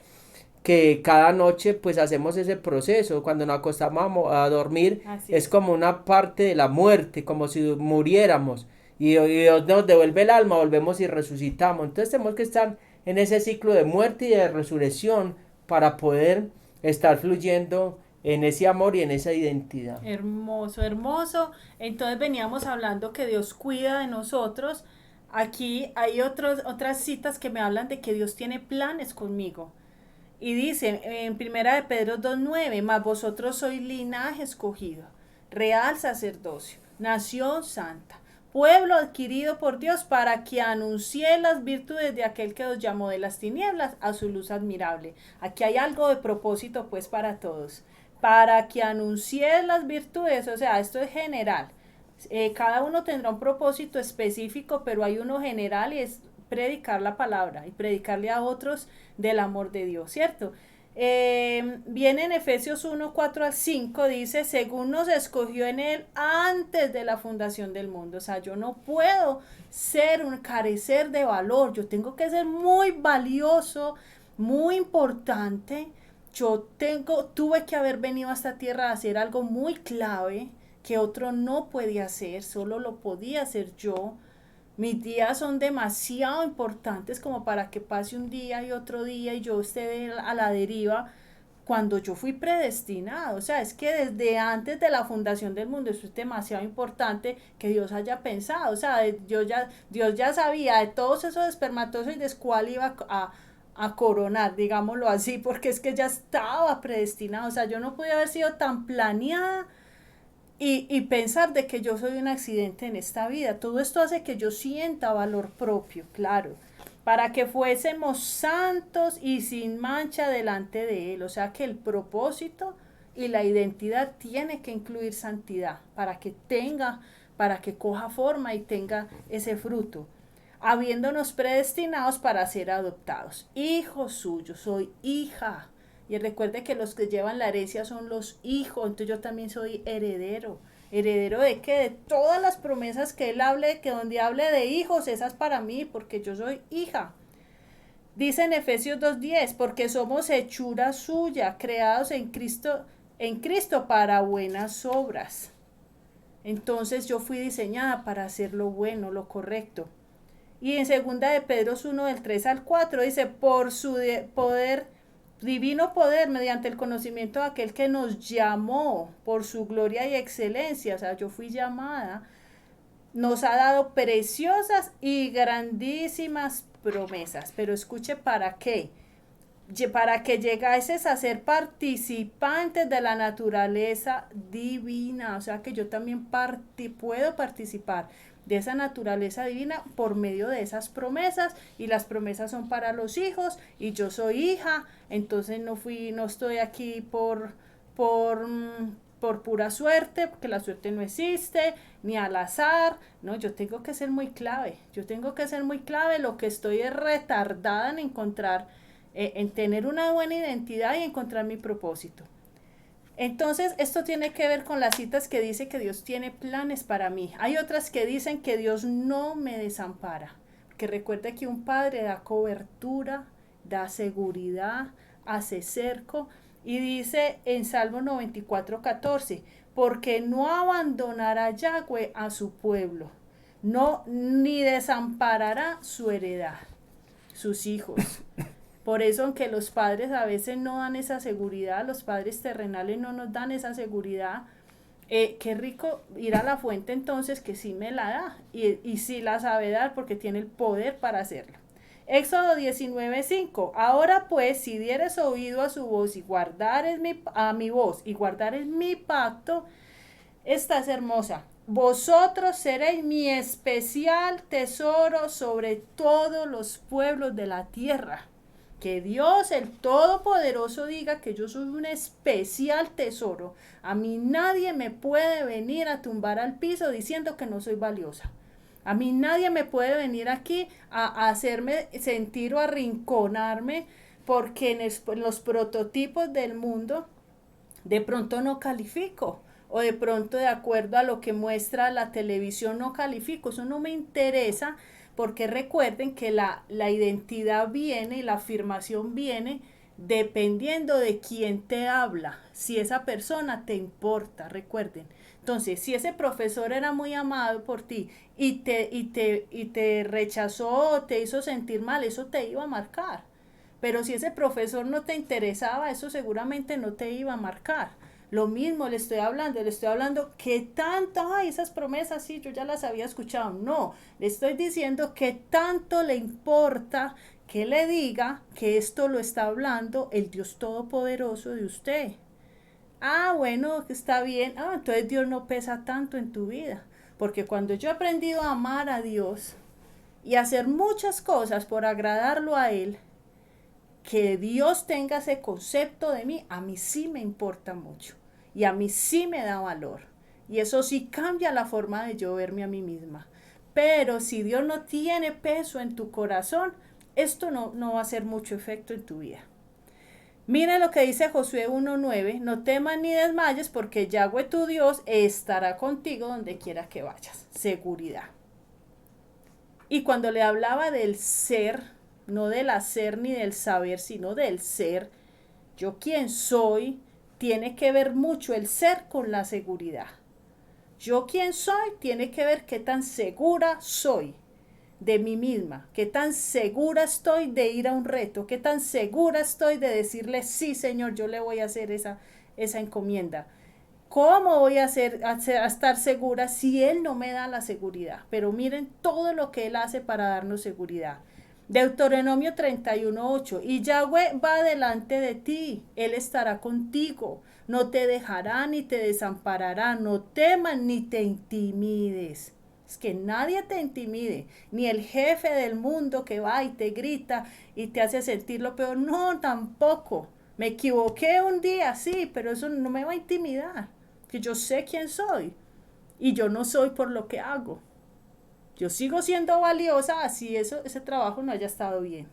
que cada noche pues hacemos ese proceso, cuando nos acostamos a dormir Así es es. como una parte de la muerte, como si muriéramos y Dios nos devuelve el alma, volvemos y resucitamos. Entonces tenemos que estar en ese ciclo de muerte y de resurrección para poder estar fluyendo en ese amor y en esa identidad. Hermoso, hermoso. Entonces veníamos hablando que Dios cuida de nosotros. Aquí hay otras citas que me hablan de que Dios tiene planes conmigo. Y dice en Primera de Pedro 2:9, mas vosotros sois linaje escogido, real sacerdocio, nación santa, pueblo adquirido por Dios para que anuncie las virtudes de aquel que os llamó de las tinieblas a su luz admirable. Aquí hay algo de propósito pues para todos, para que anuncie las virtudes, o sea, esto es general. Cada uno tendrá un propósito específico, pero hay uno general y es predicar la palabra y predicarle a otros del amor de Dios, ¿cierto? Viene en Efesios 1:4-5, dice, según nos escogió en él antes de la fundación del mundo. O sea, yo no puedo carecer de valor, yo tengo que ser muy valioso, muy importante. Tuve que haber venido a esta tierra a hacer algo muy clave que otro no podía hacer, solo lo podía hacer yo. Mis días son demasiado importantes como para que pase un día y otro día y yo esté a la deriva cuando yo fui predestinado. O sea, es que desde antes de la fundación del mundo, eso es demasiado importante que Dios haya pensado. O sea, Dios ya sabía de todos esos espermatozoides cuál iba a coronar, digámoslo así, porque es que ya estaba predestinado. O sea, yo no podía haber sido tan planeada y pensar de que yo soy un accidente en esta vida. Todo esto hace que yo sienta valor propio, claro, para que fuésemos santos y sin mancha delante de Él. O sea que el propósito y la identidad tiene que incluir santidad para que coja forma y tenga ese fruto. Habiéndonos predestinados para ser adoptados. Hijos suyos, soy hija. Y recuerde que los que llevan la herencia son los hijos, entonces yo también soy heredero. ¿Heredero de qué? De todas las promesas que él hable, que donde hable de hijos, esas para mí, porque yo soy hija. Dice en Efesios 2:10, porque somos hechura suya, creados en Cristo para buenas obras. Entonces yo fui diseñada para hacer lo bueno, lo correcto. Y en segunda de Pedro 1 del 3 al 4 dice, por su poder, divino poder, mediante el conocimiento de aquel que nos llamó por su gloria y excelencia, o sea, yo fui llamada, nos ha dado preciosas y grandísimas promesas. Pero escuche, ¿para qué? Para que llegases a ser participantes de la naturaleza divina, o sea que yo también puedo participar de esa naturaleza divina por medio de esas promesas, y las promesas son para los hijos y yo soy hija, entonces no estoy aquí por, por pura suerte, porque la suerte no existe, ni al azar, no, yo tengo que ser muy clave, lo que estoy es retardada en encontrar, en tener una buena identidad y encontrar mi propósito. Entonces, esto tiene que ver con las citas que dice que Dios tiene planes para mí. Hay otras que dicen que Dios no me desampara. Que recuerde que un padre da cobertura, da seguridad, hace cerco. Y dice en Salmo 94:14, porque no abandonará Yahweh a su pueblo, no, ni desamparará su heredad, sus hijos. Por eso, aunque los padres a veces no dan esa seguridad, los padres terrenales no nos dan esa seguridad, qué rico ir a la fuente entonces que sí me la da y sí la sabe dar porque tiene el poder para hacerlo. Éxodo 19:5. Ahora pues, si dieres oído a su voz y guardares a mi voz y guardares mi pacto, esta es hermosa. Vosotros seréis mi especial tesoro sobre todos los pueblos de la tierra. Que Dios, el Todopoderoso, diga que yo soy un especial tesoro. A mí nadie me puede venir a tumbar al piso diciendo que no soy valiosa. A mí nadie me puede venir aquí a hacerme sentir o arrinconarme porque en los prototipos del mundo de pronto no califico, o de pronto de acuerdo a lo que muestra la televisión no califico. Eso no me interesa, porque recuerden que la identidad viene y la afirmación viene dependiendo de quién te habla, si esa persona te importa, recuerden. Entonces, si ese profesor era muy amado por ti y te rechazó, te hizo sentir mal, eso te iba a marcar. Pero si ese profesor no te interesaba, eso seguramente no te iba a marcar. Lo mismo le estoy hablando que tanto, ay, esas promesas, sí, yo ya las había escuchado. No, le estoy diciendo que tanto le importa que le diga que esto lo está hablando el Dios Todopoderoso de usted. Ah, bueno, está bien. Ah, entonces Dios no pesa tanto en tu vida. Porque cuando yo he aprendido a amar a Dios y a hacer muchas cosas por agradarlo a Él, que Dios tenga ese concepto de mí, a mí sí me importa mucho y a mí sí me da valor, y eso sí cambia la forma de yo verme a mí misma. Pero si Dios no tiene peso en tu corazón, esto no va a hacer mucho efecto en tu vida. Mira lo que dice Josué 1:9, no temas ni desmayes, porque Yahweh tu Dios estará contigo donde quiera que vayas. Seguridad. Y cuando le hablaba del ser, no del hacer ni del saber, sino del ser, yo quién soy, tiene que ver mucho el ser con la seguridad. Yo quién soy tiene que ver qué tan segura soy de mí misma, qué tan segura estoy de ir a un reto, qué tan segura estoy de decirle, sí Señor, yo le voy a hacer esa encomienda. ¿Cómo voy a estar segura si Él no me da la seguridad? Pero miren todo lo que Él hace para darnos seguridad. Deuteronomio 31:8. Y Yahweh va delante de ti, Él estará contigo, no te dejará ni te desamparará, no temas ni te intimides. Es que nadie te intimide, ni el jefe del mundo que va y te grita y te hace sentir lo peor, no, tampoco. Me equivoqué un día, sí, pero eso no me va a intimidar, que yo sé quién soy y yo no soy por lo que hago. Yo sigo siendo valiosa, así ese trabajo no haya estado bien.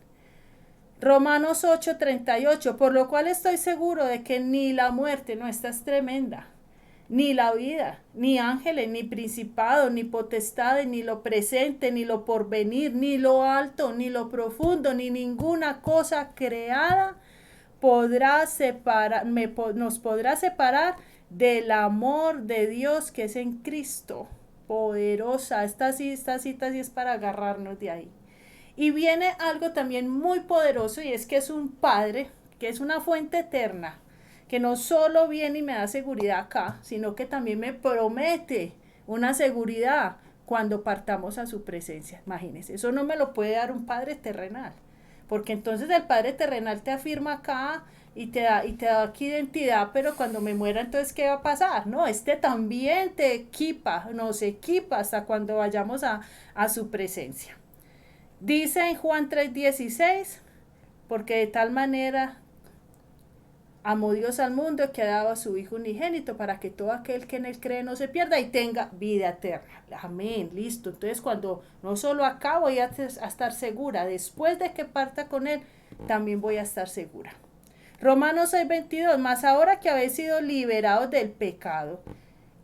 Romanos 8:38, por lo cual estoy seguro de que ni la muerte, no, esta es tremenda, ni la vida, ni ángeles, ni principados, ni potestades, ni lo presente, ni lo porvenir, ni lo alto, ni lo profundo, ni ninguna cosa creada nos podrá separar del amor de Dios que es en Cristo. Poderosa, esta cita sí es para agarrarnos de ahí. Y viene algo también muy poderoso, y es que es un Padre, que es una fuente eterna, que no solo viene y me da seguridad acá, sino que también me promete una seguridad cuando partamos a su presencia. Imagínense, eso no me lo puede dar un Padre terrenal, porque entonces el Padre terrenal te afirma acá y te da aquí identidad, pero cuando me muera, entonces ¿qué va a pasar? No, este también te equipa, nos equipa hasta cuando vayamos a su presencia. Dice en Juan 3:16, porque de tal manera amó Dios al mundo que ha dado a su Hijo unigénito para que todo aquel que en él cree no se pierda y tenga vida eterna. Amén, listo. Entonces cuando no solo acá voy a estar segura, después de que parta con él, también voy a estar segura. Romanos 6:22, mas ahora que habéis sido liberados del pecado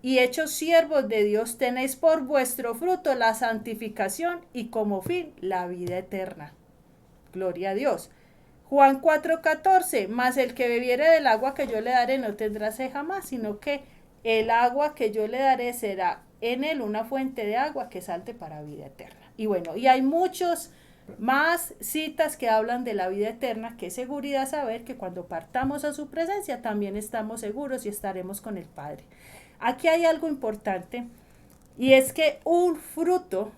y hechos siervos de Dios, tenéis por vuestro fruto la santificación y como fin la vida eterna. Gloria a Dios. Juan 4:14, mas el que bebiere del agua que yo le daré no tendrá sed jamás, sino que el agua que yo le daré será en él una fuente de agua que salte para vida eterna. Y bueno, y hay muchos más citas que hablan de la vida eterna, que es seguridad saber que cuando partamos a su presencia también estamos seguros y estaremos con el Padre. Aquí hay algo importante, y es que un fruto,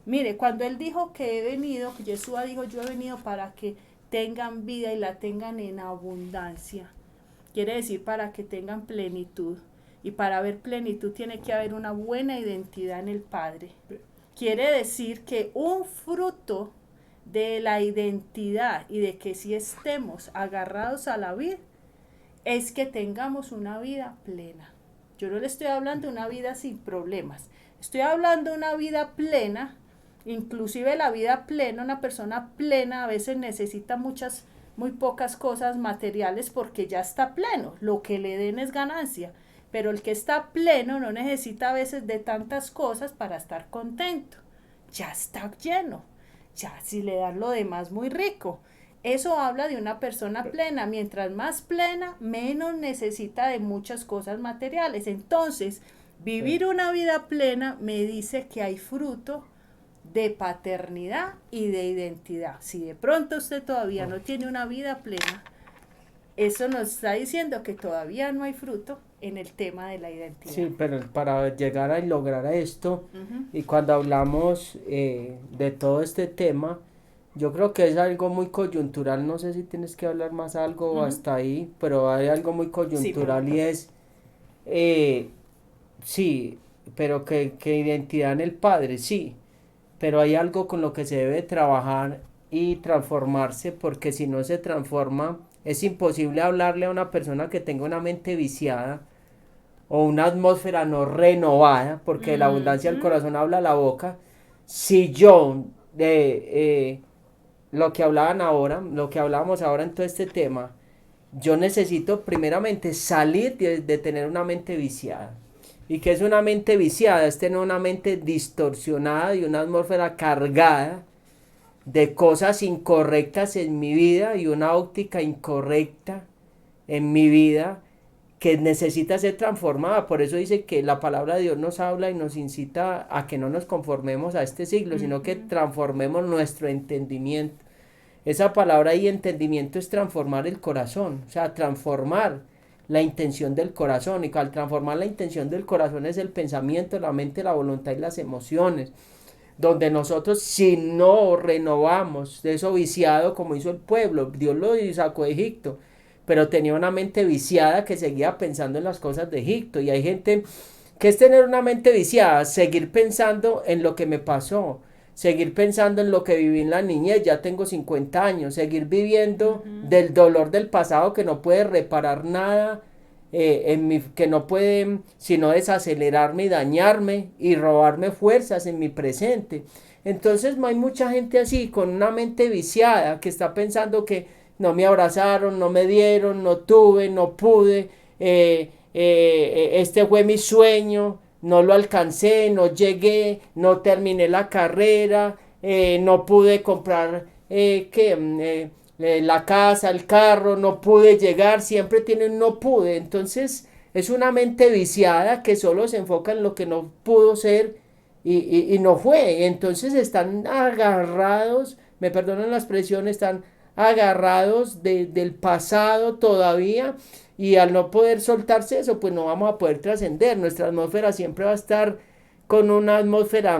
mire, cuando él dijo que he venido, Yeshua dijo, yo he venido para que tengan vida y la tengan en abundancia. Quiere decir para que tengan plenitud. Y para haber plenitud tiene que haber una buena identidad en el Padre. Quiere decir que un fruto de la identidad y de que si estemos agarrados a la vid es que tengamos una vida plena. Yo no le estoy hablando de una vida sin problemas. Estoy hablando de una vida plena. Inclusive la vida plena, una persona plena a veces necesita muy pocas cosas materiales porque ya está pleno. Lo que le den es ganancia. Pero el que está pleno no necesita a veces de tantas cosas para estar contento. Ya está lleno. Ya si le dan lo demás muy rico. Eso habla de una persona plena. Mientras más plena, menos necesita de muchas cosas materiales. Entonces, vivir una vida plena me dice que hay fruto de paternidad y de identidad. Si de pronto usted todavía no tiene una vida plena, eso nos está diciendo que todavía no hay fruto en el tema de la identidad. Sí, pero para llegar a lograr esto, y cuando hablamos de todo este tema, yo creo que es algo muy coyuntural. No sé si tienes que hablar más algo hasta ahí, pero hay algo muy coyuntural, sí, y es, sí, pero que identidad en el Padre, sí, pero hay algo con lo que se debe trabajar y transformarse, porque si no se transforma, es imposible hablarle a una persona que tenga una mente viciada o una atmósfera no renovada, porque de la abundancia del corazón habla la boca. Si yo, lo que hablaban ahora, lo que hablábamos ahora en todo este tema, yo necesito primeramente salir de tener una mente viciada. ¿Y qué es una mente viciada? Es tener una mente distorsionada y una atmósfera cargada de cosas incorrectas en mi vida y una óptica incorrecta en mi vida que necesita ser transformada. Por eso dice que la palabra de Dios nos habla y nos incita a que no nos conformemos a este siglo, sino que transformemos nuestro entendimiento. Esa palabra y entendimiento es transformar el corazón, o sea, transformar la intención del corazón. Y al transformar la intención del corazón es el pensamiento, la mente, la voluntad y las emociones. donde nosotros si no renovamos de eso viciado como hizo el pueblo, Dios lo sacó de Egipto, pero tenía una mente viciada que seguía pensando en las cosas de Egipto. Y hay gente que es tener una mente viciada, seguir pensando en lo que me pasó, seguir pensando en lo que viví en la niñez, ya tengo 50 años, seguir viviendo del dolor del pasado que no puede reparar nada, que no puede sino desacelerarme y dañarme y robarme fuerzas en mi presente. Entonces hay mucha gente así, con una mente viciada, que está pensando que no me abrazaron, no me dieron, no tuve, no pude, este fue mi sueño, no lo alcancé, no llegué, no terminé la carrera, no pude comprar la casa, el carro, no pude llegar, siempre tienen no pude. Entonces es una mente viciada que solo se enfoca en lo que no pudo ser y no fue. Entonces están agarrados, me perdonan la expresión, están agarrados del pasado todavía, y al no poder soltarse eso, pues no vamos a poder trascender. Nuestra atmósfera siempre va a estar con una atmósfera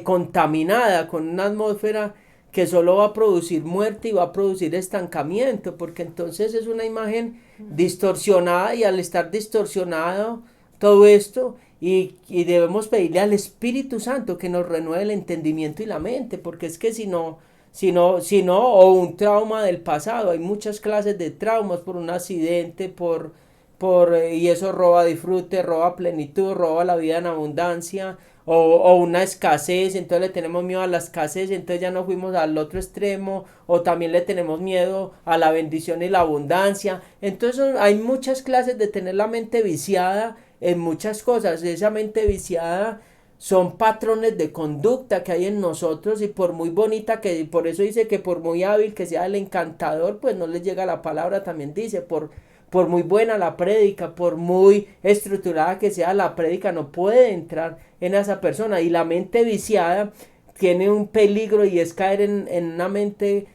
contaminada, con una atmósfera que solo va a producir muerte y va a producir estancamiento, porque entonces es una imagen distorsionada, y al estar distorsionado todo esto, y debemos pedirle al Espíritu Santo que nos renueve el entendimiento y la mente, porque es que si no, o un trauma del pasado. Hay muchas clases de traumas, por un accidente, y eso roba disfrute, roba plenitud, roba la vida en abundancia, o una escasez, entonces le tenemos miedo a la escasez, entonces ya nos fuimos al otro extremo, o también le tenemos miedo a la bendición y la abundancia. Entonces hay muchas clases de tener la mente viciada en muchas cosas. Esa mente viciada son patrones de conducta que hay en nosotros, y por muy bonita que, por eso dice que por muy hábil que sea el encantador, pues no les llega la palabra. También dice, por muy buena la prédica, por muy estructurada que sea la prédica, no puede entrar en esa persona. Y la mente viciada tiene un peligro, y es caer en una mente,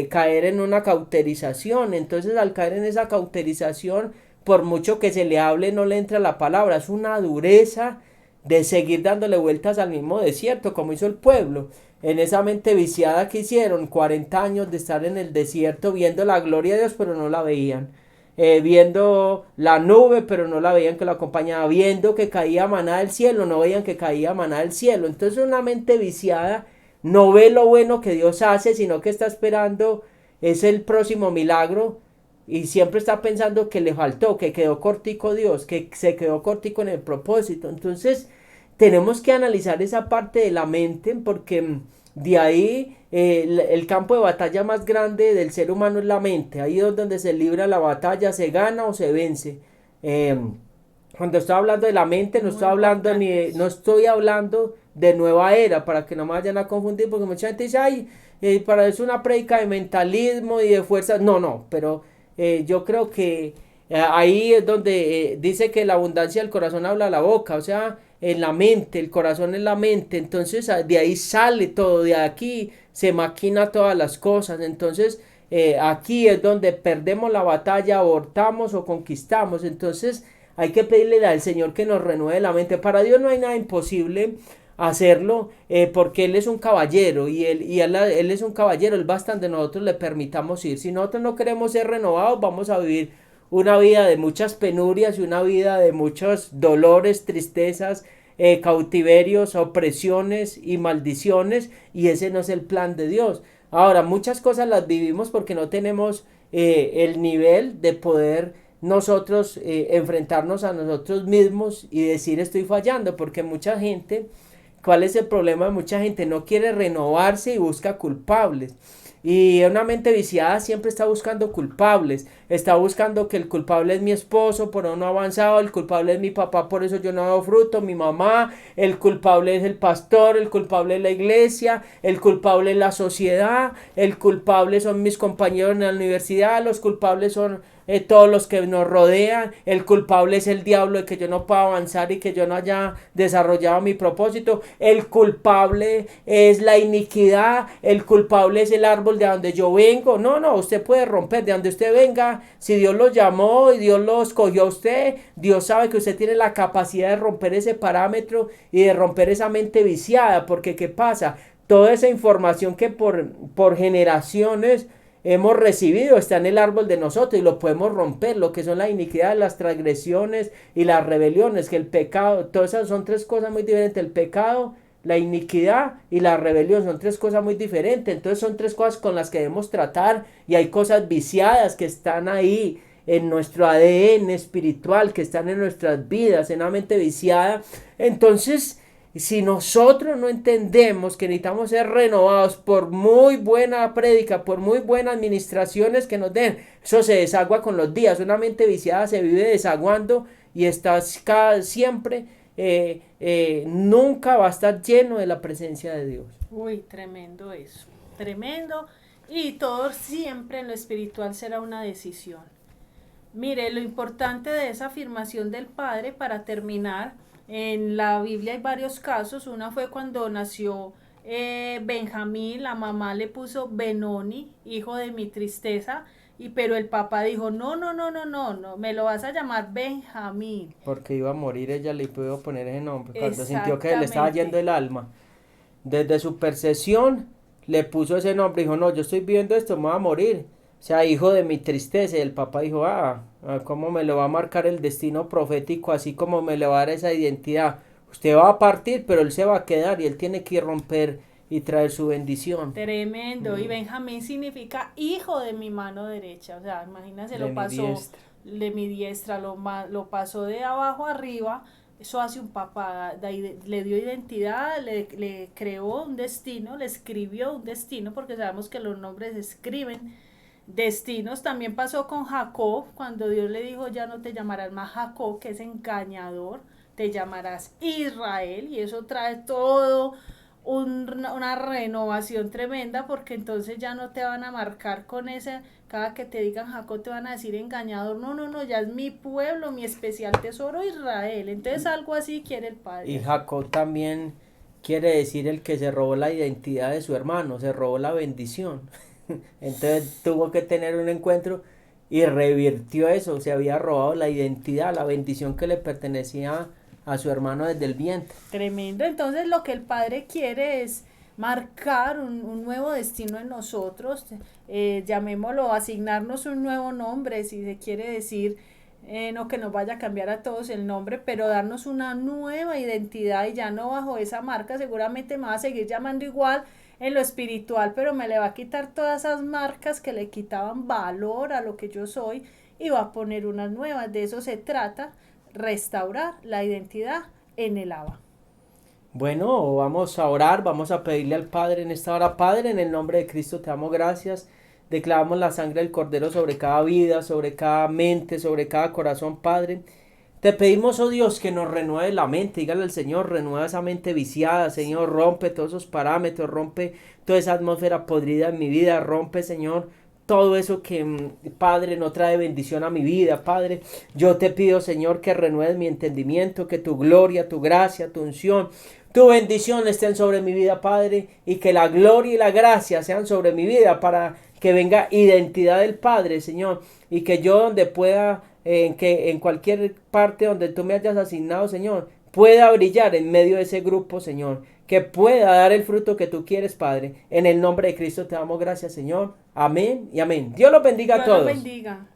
caer en una cauterización. Entonces al caer en esa cauterización, por mucho que se le hable, no le entra la palabra. Es una dureza de seguir dándole vueltas al mismo desierto, como hizo el pueblo. En esa mente viciada que hicieron, 40 años de estar en el desierto, viendo la gloria de Dios, pero no la veían. Viendo la nube, pero no la veían que la acompañaba. Viendo que caía maná del cielo, no veían que caía maná del cielo. Entonces una mente viciada no ve lo bueno que Dios hace, sino que está esperando es el próximo milagro, y siempre está pensando que le faltó, que quedó cortico Dios, que se quedó cortico en el propósito. Entonces tenemos que analizar esa parte de la mente, porque de ahí el campo de batalla más grande del ser humano es la mente. Ahí es donde se libra la batalla, se gana o se vence. Cuando estoy hablando de la mente, no estoy hablando no estoy hablando de nueva era, para que no me vayan a confundir, porque mucha gente dice, ay, para eso una prédica de mentalismo y de fuerza. No, pero yo creo que ahí es donde dice que la abundancia del corazón habla la boca, o sea, en la mente, el corazón es la mente. Entonces de ahí sale todo, de aquí se maquina todas las cosas. Entonces aquí es donde perdemos la batalla, abortamos o conquistamos. Entonces hay que pedirle al Señor que nos renueve la mente. Para Dios no hay nada imposible hacerlo, porque Él es un caballero, y él es un caballero. Él basta donde nosotros le permitamos ir. Si nosotros no queremos ser renovados, vamos a vivir una vida de muchas penurias y una vida de muchos dolores, tristezas, cautiverios, opresiones y maldiciones, y ese no es el plan de Dios. Ahora, muchas cosas las vivimos porque no tenemos el nivel de poder nosotros enfrentarnos a nosotros mismos y decir estoy fallando, porque mucha gente, ¿cuál es el problema de mucha gente? No quiere renovarse y busca culpables. Y una mente viciada siempre está buscando culpables. Está buscando que el culpable es mi esposo, por eso no ha avanzado. El culpable es mi papá, por eso yo no he dado fruto. Mi mamá. El culpable es el pastor. El culpable es la iglesia. El culpable es la sociedad. El culpable son mis compañeros en la universidad. Los culpables son todos los que nos rodean. El culpable es el diablo de que yo no pueda avanzar y que yo no haya desarrollado mi propósito. El culpable es la iniquidad. El culpable es el árbol de donde yo vengo. No, usted puede romper de donde usted venga. si Dios lo llamó y Dios lo escogió a usted, Dios sabe que usted tiene la capacidad de romper ese parámetro y de romper esa mente viciada, porque ¿qué pasa? Toda esa información que por generaciones hemos recibido está en el árbol de nosotros y lo podemos romper, lo que son la iniquidad, las transgresiones y las rebeliones, que el pecado, todas esas son tres cosas muy diferentes, el pecado, la iniquidad y la rebelión son tres cosas muy diferentes, entonces son tres cosas con las que debemos tratar y hay cosas viciadas que están ahí en nuestro ADN espiritual, que están en nuestras vidas, en una mente viciada, entonces si nosotros no entendemos que necesitamos ser renovados por muy buena prédica, por muy buenas administraciones que nos den, eso se desagua con los días. Una mente viciada se vive desaguando y está siempre, nunca va a estar lleno de la presencia de Dios. Uy, tremendo eso, tremendo. Y todo siempre en lo espiritual será una decisión. Mire, lo importante de esa afirmación del Padre, para terminar, en la Biblia hay varios casos. Una fue cuando nació Benjamín, la mamá le puso Benoni, hijo de mi tristeza, pero el papá dijo, no, no, no, no, no, no, me lo vas a llamar Benjamín. Porque iba a morir ella, le pudo poner ese nombre, cuando sintió que le estaba yendo el alma. Desde su percepción le puso ese nombre, dijo, no, yo estoy viendo esto, me voy a morir. O sea, hijo de mi tristeza. Y el papá dijo, ¿cómo me lo va a marcar el destino profético? Así como me le va a dar esa identidad. Usted va a partir, pero él se va a quedar y él tiene que romper y traer su bendición. Tremendo. Y Benjamín significa hijo de mi mano derecha. O sea, imagínense, lo pasó de mi diestra, lo pasó de abajo arriba. Eso hace un papá, le dio identidad, le creó un destino, le escribió un destino, porque sabemos que los nombres escriben destinos. También pasó con Jacob, cuando Dios le dijo, ya no te llamarás más Jacob, que es engañador, te llamarás Israel, y eso trae todo una renovación tremenda, porque entonces ya no te van a marcar con ese, cada que te digan Jacob te van a decir engañador, no, no, no, ya es mi pueblo, mi especial tesoro Israel. Entonces algo así quiere el Padre. Y Jacob también quiere decir el que se robó la identidad de su hermano, se robó la bendición. Entonces tuvo que tener un encuentro y revirtió eso, se había robado la identidad, la bendición que le pertenecía a su hermano desde el vientre. Tremendo. Entonces lo que el Padre quiere es marcar un nuevo destino en nosotros, llamémoslo, asignarnos un nuevo nombre, si se quiere decir, no que nos vaya a cambiar a todos el nombre, pero darnos una nueva identidad, y ya no bajo esa marca. Seguramente me va a seguir llamando igual en lo espiritual, pero me le va a quitar todas esas marcas que le quitaban valor a lo que yo soy y va a poner unas nuevas. De eso se trata, restaurar la identidad en el Abba. Bueno, vamos a orar, vamos a pedirle al Padre en esta hora. Padre, en el nombre de Cristo te damos gracias. Declaramos la sangre del Cordero sobre cada vida, sobre cada mente, sobre cada corazón, Padre. Te pedimos, oh Dios, que nos renueve la mente. Dígale al Señor, renueva esa mente viciada, Señor, rompe todos esos parámetros, rompe toda esa atmósfera podrida en mi vida, rompe, Señor, todo eso que, Padre, no trae bendición a mi vida, Padre. Yo te pido, Señor, que renueves mi entendimiento, que tu gloria, tu gracia, tu unción, tu bendición estén sobre mi vida, Padre, y que la gloria y la gracia sean sobre mi vida para que venga identidad del Padre, Señor, y que yo donde pueda, que en cualquier parte donde tú me hayas asignado, Señor, pueda brillar en medio de ese grupo, Señor, que pueda dar el fruto que tú quieres, Padre. En el nombre de Cristo te damos gracias, Señor. Amén y amén. Dios los bendiga a todos. Dios los bendiga.